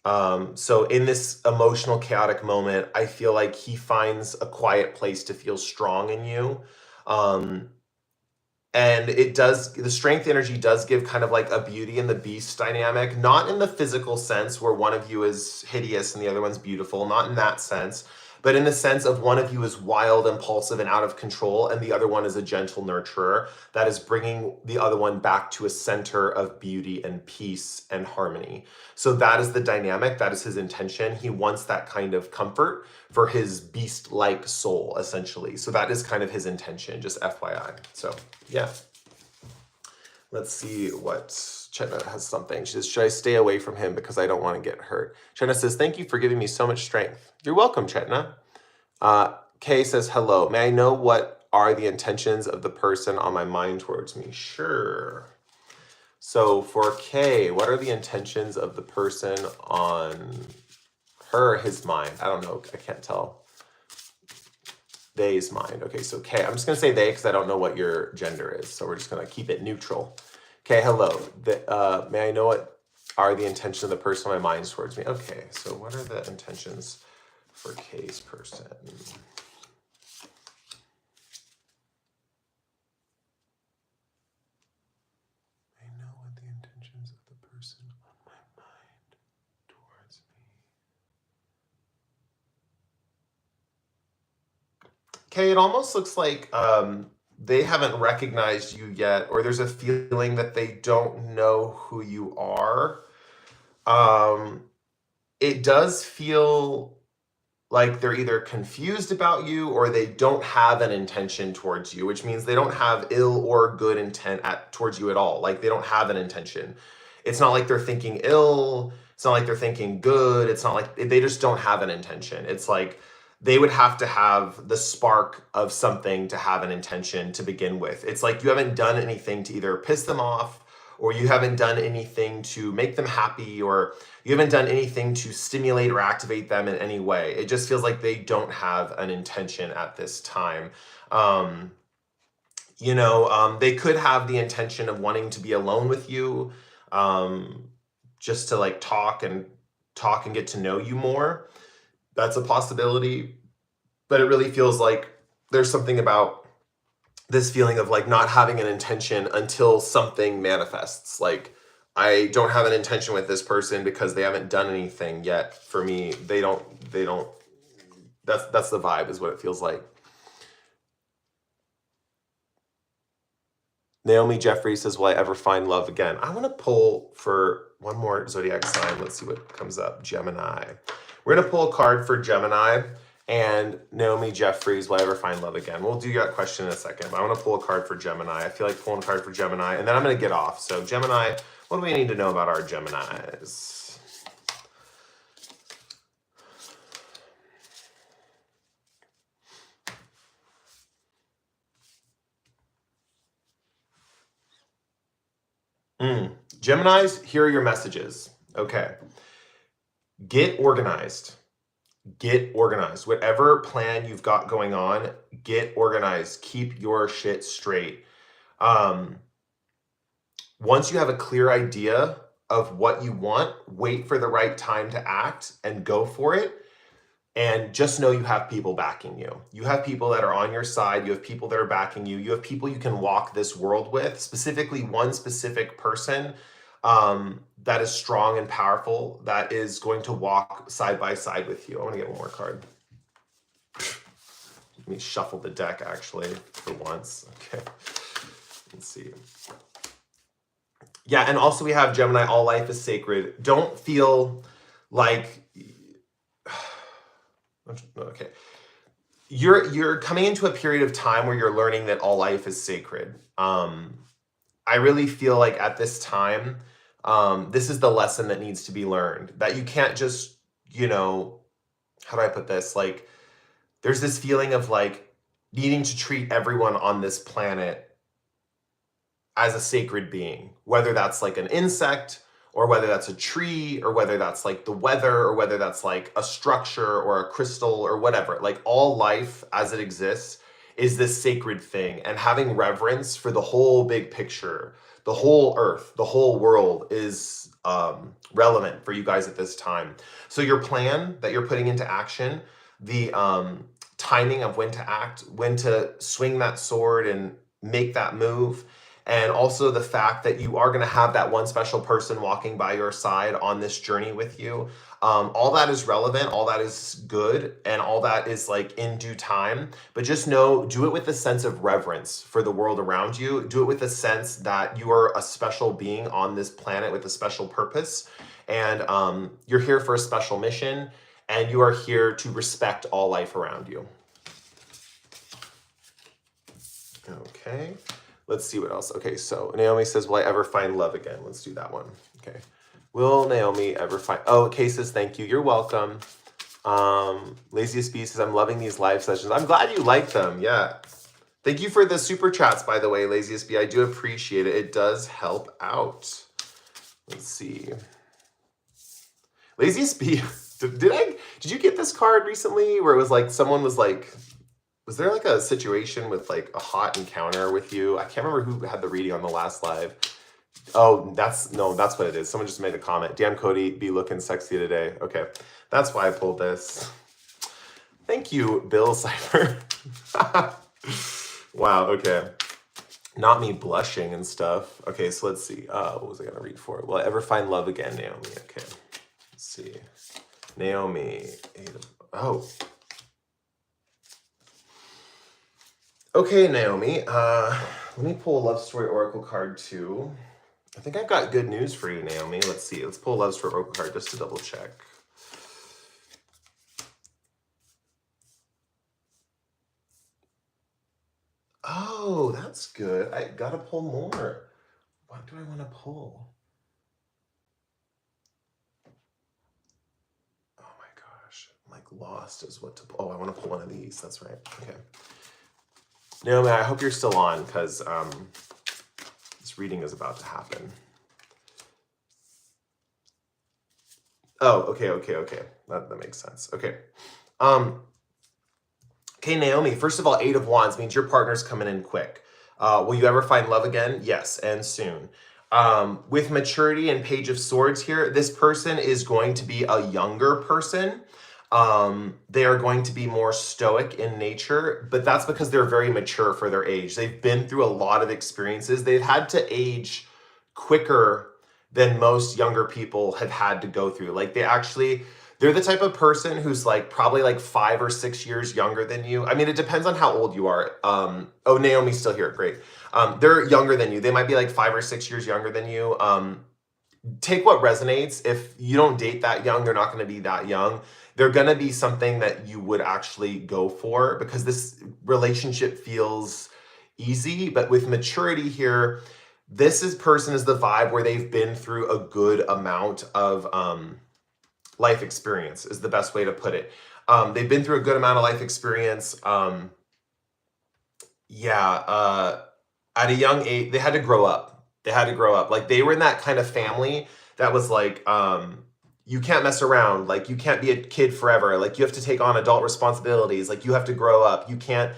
So in this emotional, chaotic moment, I feel like he finds a quiet place to feel strong in you. Um, and it does, the strength energy does give kind of like a beauty and the beast dynamic, not in the physical sense where one of you is hideous and the other one's beautiful, not in that sense, but in the sense of one of you is wild, impulsive, and out of control, and the other one is a gentle nurturer that is bringing the other one back to a center of beauty and peace and harmony. So that is the dynamic, that is his intention. He wants that kind of comfort for his beast-like soul, essentially. So that is kind of his intention, just FYI. So yeah. Let's see what Chetna has something. She says, should I stay away from him because I don't want to get hurt? Chetna says, thank you for giving me so much strength. You're welcome, Chetna. Kay says, hello. May I know what are the intentions of the person on my mind towards me? Sure. So for Kay, what are the intentions of the person on his mind? I don't know. I can't tell. They's mind. Okay, so Kay, I'm just going to say they because I don't know what your gender is. So we're just going to keep it neutral. Okay, hello. May I know what are the intentions of the person on my mind towards me? Okay, so what are the intentions for Kay's person? I know what the intentions of the person on my mind towards me. Kay, it almost looks like they haven't recognized you yet, or there's a feeling that they don't know who you are. It does feel like they're either confused about you or they don't have an intention towards you, which means they don't have ill or good intent towards you at all. Like they don't have an intention. It's not like they're thinking ill. It's not like they're thinking good. It's not like they just don't have an intention. It's like they would have to have the spark of something to have an intention to begin with. It's like you haven't done anything to either piss them off, or you haven't done anything to make them happy, or you haven't done anything to stimulate or activate them in any way. It just feels like they don't have an intention at this time. They could have the intention of wanting to be alone with you, just to like talk and get to know you more. That's a possibility, but it really feels like there's something about this feeling of like not having an intention until something manifests. Like I don't have an intention with this person because they haven't done anything yet for me. They don't, that's the vibe is what it feels like. Naomi Jeffrey says, will I ever find love again? I want to pull for one more zodiac sign. Let's see what comes up. Gemini. We're going to pull a card for Gemini and Naomi Jeffries, will I ever find love again? We'll do that question in a second, but I want to pull a card for Gemini. I feel like pulling a card for Gemini, and then I'm going to get off. So Gemini, what do we need to know about our Geminis? Geminis, here are your messages. Okay. Get organized. Get organized. Whatever plan you've got going on, get organized. Keep your shit straight. Once you have a clear idea of what you want, wait for the right time to act and go for it. And just know you have people backing you. You have people that are on your side. You have people that are backing you. You have people you can walk this world with, specifically one specific person that is strong and powerful, that is going to walk side by side with you. I want to get one more card. Let me shuffle the deck, actually, for once. Okay, let's see. Yeah, and also we have Gemini, all life is sacred. Don't feel like... Okay. You're coming into a period of time where you're learning that all life is sacred. I really feel like at this time, this is the lesson that needs to be learned. That you can't just, how do I put this? Like, there's this feeling of like needing to treat everyone on this planet as a sacred being, whether that's like an insect, or whether that's a tree, or whether that's like the weather, or whether that's like a structure or a crystal or whatever. Like all life as it exists is this sacred thing, and having reverence for the whole big picture, the whole earth, the whole world is relevant for you guys at this time. So your plan that you're putting into action, the timing of when to act, when to swing that sword and make that move, and also the fact that you are going to have that one special person walking by your side on this journey with you. All that is relevant, all that is good, and all that is like in due time. But just know, do it with a sense of reverence for the world around you. Do it with a sense that you are a special being on this planet with a special purpose. And you're here for a special mission, and you are here to respect all life around you. Okay. Let's see what else. Okay, so Naomi says, will I ever find love again? Let's do that one. Okay. Will Naomi ever find... Oh, Kay says, thank you. You're welcome. Laziest Bee says, I'm loving these live sessions. I'm glad you like them. Yeah. Thank you for the super chats, by the way, Laziest Bee. I do appreciate it. It does help out. Let's see. Laziest Bee, did you get this card recently where it was like someone was like... Was there like a situation with like a hot encounter with you? I can't remember who had the reading on the last live. Oh, that's what it is. Someone just made a comment. Damn, Cody, be looking sexy today. Okay, that's why I pulled this. Thank you, Bill Cipher. Wow, okay. Not me blushing and stuff. Okay, so let's see. What was I gonna read for? Will I ever find love again, Naomi? Okay, let's see. Naomi, oh. Okay, Naomi, let me pull a love story oracle card too. I think I've got good news for you, Naomi. Let's see. Let's pull a love story oracle card just to double check. Oh, that's good. I gotta pull more. What do I want to pull? Oh my gosh. I'm like lost as what to pull. Oh, I want to pull one of these. That's right. Okay. Naomi, I hope you're still on because this reading is about to happen. Oh, okay. That makes sense. Okay. Okay, Naomi, first of all, 8 of Wands means your partner's coming in quick. Will you ever find love again? Yes, and soon. With maturity and Page of Swords here, this person is going to be a younger person. They are going to be more stoic in nature, but that's because they're very mature for their age. They've been through a lot of experiences. They've had to age quicker than most younger people have had to go through. Like they're the type of person who's like probably like 5 or 6 years younger than you. I mean, it depends on how old you are. Oh, Naomi's still here. Great. They're younger than you. They might be like 5 or 6 years younger than you. Take what resonates. If you don't date that young, they're not going to be that young. They're going to be something that you would actually go for because this relationship feels easy. But with maturity here, this person is the vibe where they've been through a good amount of life experience is the best way to put it. They've been through a good amount of life experience. At a young age, they had to grow up. Like they were in that kind of family that was like, you can't mess around. Like you can't be a kid forever. Like you have to take on adult responsibilities. Like you have to grow up. You can't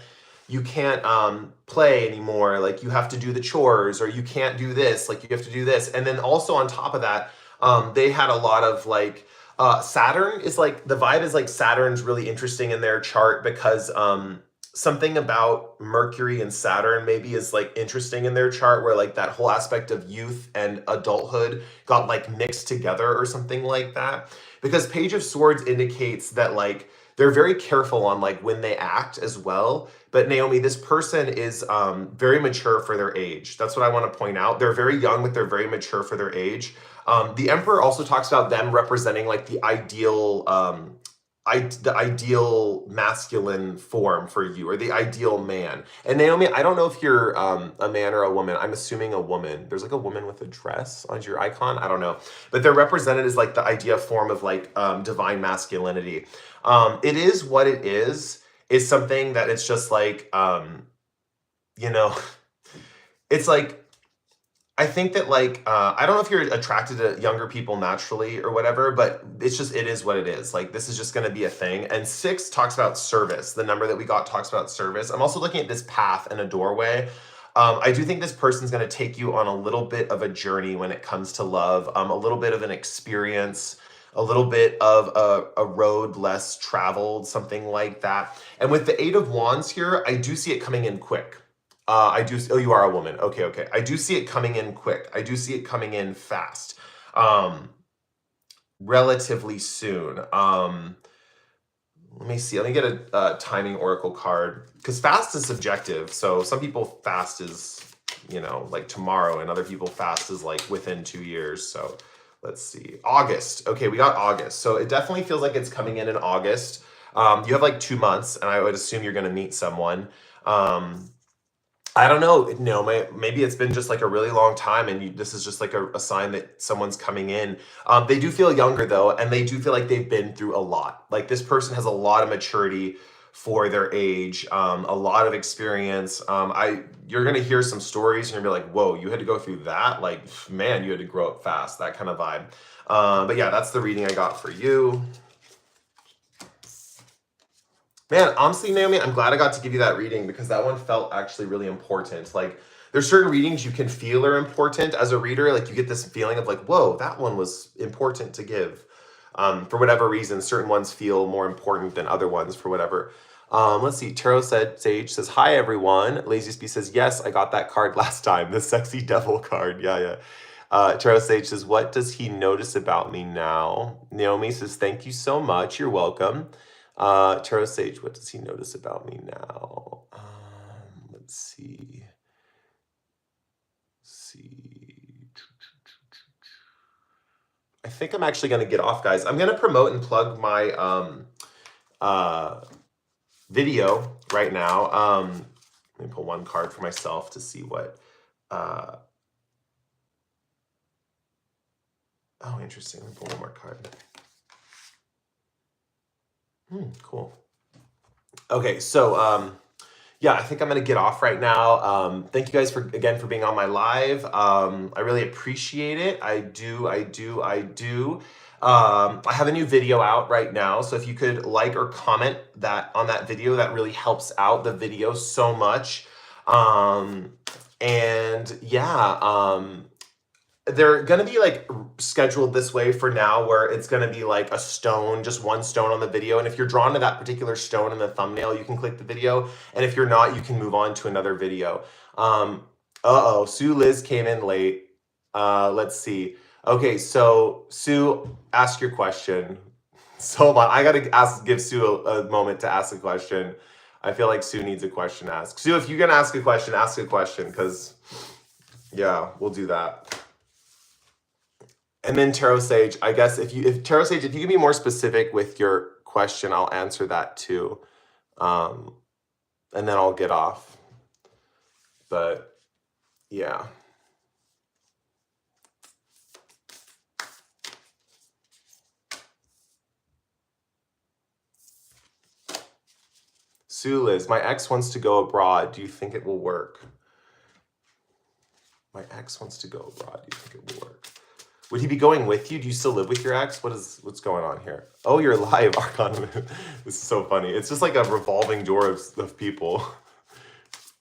play anymore. Like you have to do the chores, or you can't do this. Like you have to do this. And then also on top of that, they had a lot of like, Saturn is like, the vibe is like Saturn's really interesting in their chart because something about Mercury and Saturn maybe is like interesting in their chart where like that whole aspect of youth and adulthood got like mixed together or something like that. Because Page of Swords indicates that like they're very careful on like when they act as well. But Naomi, this person is very mature for their age. That's what I want to point out. They're very young, but they're very mature for their age. The Emperor also talks about them representing like the ideal masculine form for you, or the ideal man. And Naomi, I don't know if you're a man or a woman. I'm assuming a woman. There's like a woman with a dress on your icon. I don't know. But they're represented as like the idea form of like divine masculinity. It is what it is something that it's just like, it's like, I think that like, I don't know if you're attracted to younger people naturally or whatever, but it is what it is. Like, this is just going to be a thing. And 6 talks about service. The number that we got talks about service. I'm also looking at this path and a doorway. I do think this person's going to take you on a little bit of a journey when it comes to love, a little bit of an experience, a little bit of a road less traveled, something like that. And with the Eight of Wands here, I do see it coming in quick. Oh, you are a woman. Okay, okay. I do see it coming in quick. I do see it coming in fast. Relatively soon. Let me see. Let me get a timing oracle card, because fast is subjective. So some people fast is, you know, like tomorrow, and other people fast is like within 2 years. So let's see. August. Okay, we got August. So it definitely feels like it's coming in August. You have like 2 months, and I would assume you're going to meet someone. I don't know. No, maybe it's been just like a really long time, and this is just like a sign that someone's coming in. They do feel younger though, and they do feel like they've been through a lot. Like this person has a lot of maturity for their age, a lot of experience. You're gonna hear some stories, and you're gonna be like, "Whoa, you had to go through that? Like, man, you had to grow up fast." That kind of vibe. But yeah, that's the reading I got for you. Man, honestly, Naomi, I'm glad I got to give you that reading, because that one felt actually really important. Like, there's certain readings you can feel are important as a reader. Like, you get this feeling of like, whoa, that one was important to give. For whatever reason, certain ones feel more important than other ones for whatever. Let's see. Tarot Sage says, hi, everyone. Lazy Bee says, yes, I got that card last time. The sexy devil card. Yeah. Tarot Sage says, what does he notice about me now? Naomi says, thank you so much. You're welcome. Tarot Sage, what does he notice about me now? Let's see. I think I'm actually going to get off, guys. I'm going to promote and plug my video right now. Let me pull one card for myself to see what... oh, interesting. Let me pull one more card. Cool. Okay, so yeah, I think I'm gonna get off right now. Thank you guys again for being on my live. I really appreciate it. I do. I have a new video out right now, so if you could like or comment on that video, that really helps out the video so much. And yeah, they're going to be like scheduled this way for now, where it's going to be like a stone, just one stone on the video. And if you're drawn to that particular stone in the thumbnail, you can click the video. And if you're not, you can move on to another video. Sue Liz came in late. Let's see. Okay, so Sue, ask your question. So hold on. I got to give Sue a moment to ask a question. I feel like Sue needs a question asked. Sue, if you're going to ask a question, because yeah, we'll do that. And then Tarot Sage, I guess if Tarot Sage, if you can be more specific with your question, I'll answer that too. And then I'll get off. But yeah. Sue Liz, my ex wants to go abroad. Do you think it will work? My ex wants to go abroad. Do you think it will work? Would he be going with you? Do you still live with your ex? What's going on here? Oh, you're live, Archon. This is so funny. It's just like a revolving door of people.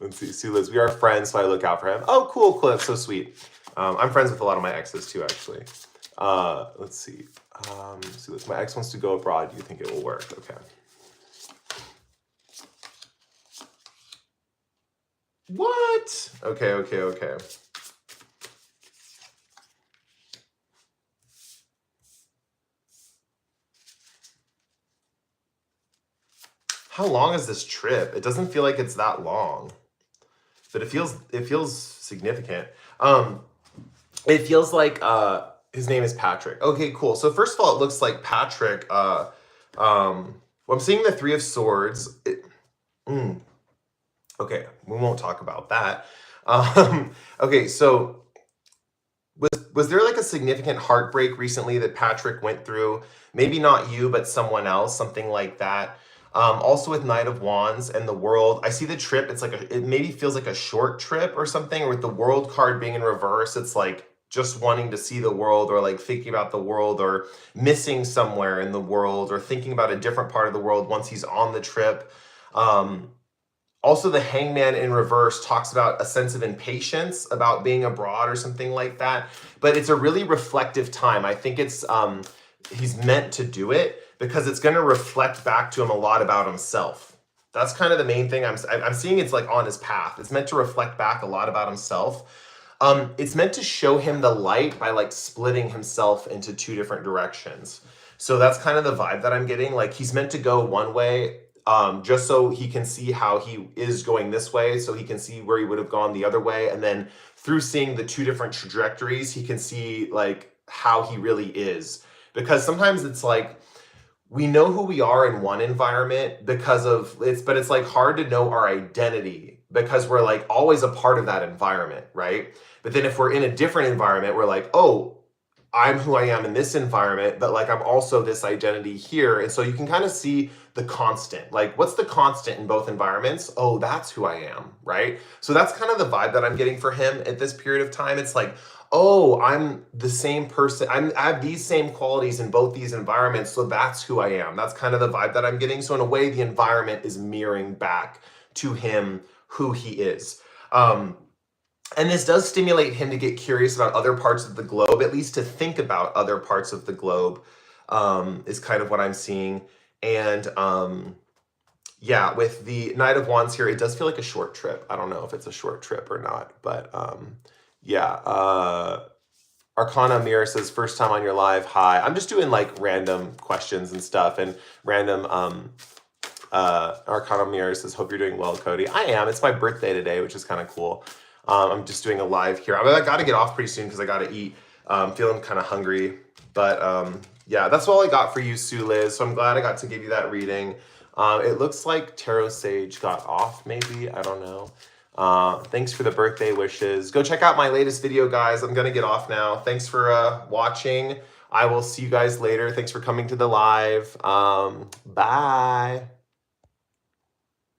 Let's see. Sue Liz, we are friends, so I look out for him. Oh, cool. That's so sweet. I'm friends with a lot of my exes too, actually. Let's see. Sue Liz, my ex wants to go abroad. Do you think it will work? Okay. What? Okay. How long is this trip? It doesn't feel like it's that long, but it feels significant. It feels like his name is Patrick. Okay, cool. So first of all, it looks like Patrick. Well, I'm seeing the Three of Swords. Okay, we won't talk about that. Okay, so was there like a significant heartbreak recently that Patrick went through? Maybe not you, but someone else, something like that. Also with Knight of Wands and the World, I see the trip. It's like it maybe feels like a short trip or something. Or with the World card being in reverse, it's like just wanting to see the world, or like thinking about the world, or missing somewhere in the world, or thinking about a different part of the world once he's on the trip. Also, the Hangman in reverse talks about a sense of impatience about being abroad or something like that. But it's a really reflective time. I think it's he's meant to do it because it's going to reflect back to him a lot about himself. That's kind of the main thing I'm seeing. It's like on his path. It's meant to reflect back a lot about himself. It's meant to show him the light by like splitting himself into two different directions. So that's kind of the vibe that I'm getting. Like he's meant to go one way, just so he can see how he is going this way, so he can see where he would have gone the other way. And then through seeing the two different trajectories, he can see like how he really is. Because sometimes it's like, we know who we are in one environment because of it's, but it's like hard to know our identity because we're like always a part of that environment, right? But then if we're in a different environment, we're like, oh, I'm who I am in this environment, but like I'm also this identity here. And so you can kind of see the constant. Like, what's the constant in both environments? Oh, that's who I am, right? So that's kind of the vibe that I'm getting for him at this period of time. It's like, oh, I'm the same person. I have these same qualities in both these environments, so that's who I am. That's kind of the vibe that I'm getting. So in a way, the environment is mirroring back to him who he is. And this does stimulate him to get curious about other parts of the globe, at least to think about other parts of the globe, is kind of what I'm seeing. And yeah, with the Knight of Wands here, it does feel like a short trip. I don't know if it's a short trip or not, but yeah. Arcana Mirror says, first time on your live, hi. I'm just doing like random questions and stuff, and random Arcana Mirror says, hope you're doing well, Cody. I am. It's my birthday today, which is kind of cool. I'm just doing a live here. I got to get off pretty soon because I got to eat. Feeling kind of hungry. But yeah, that's all I got for you, Sue Liz. So I'm glad I got to give you that reading. It looks like Tarot Sage got off, maybe. I don't know. Thanks for the birthday wishes. Go check out my latest video, guys. I'm going to get off now. Thanks for watching. I will see you guys later. Thanks for coming to the live. Bye.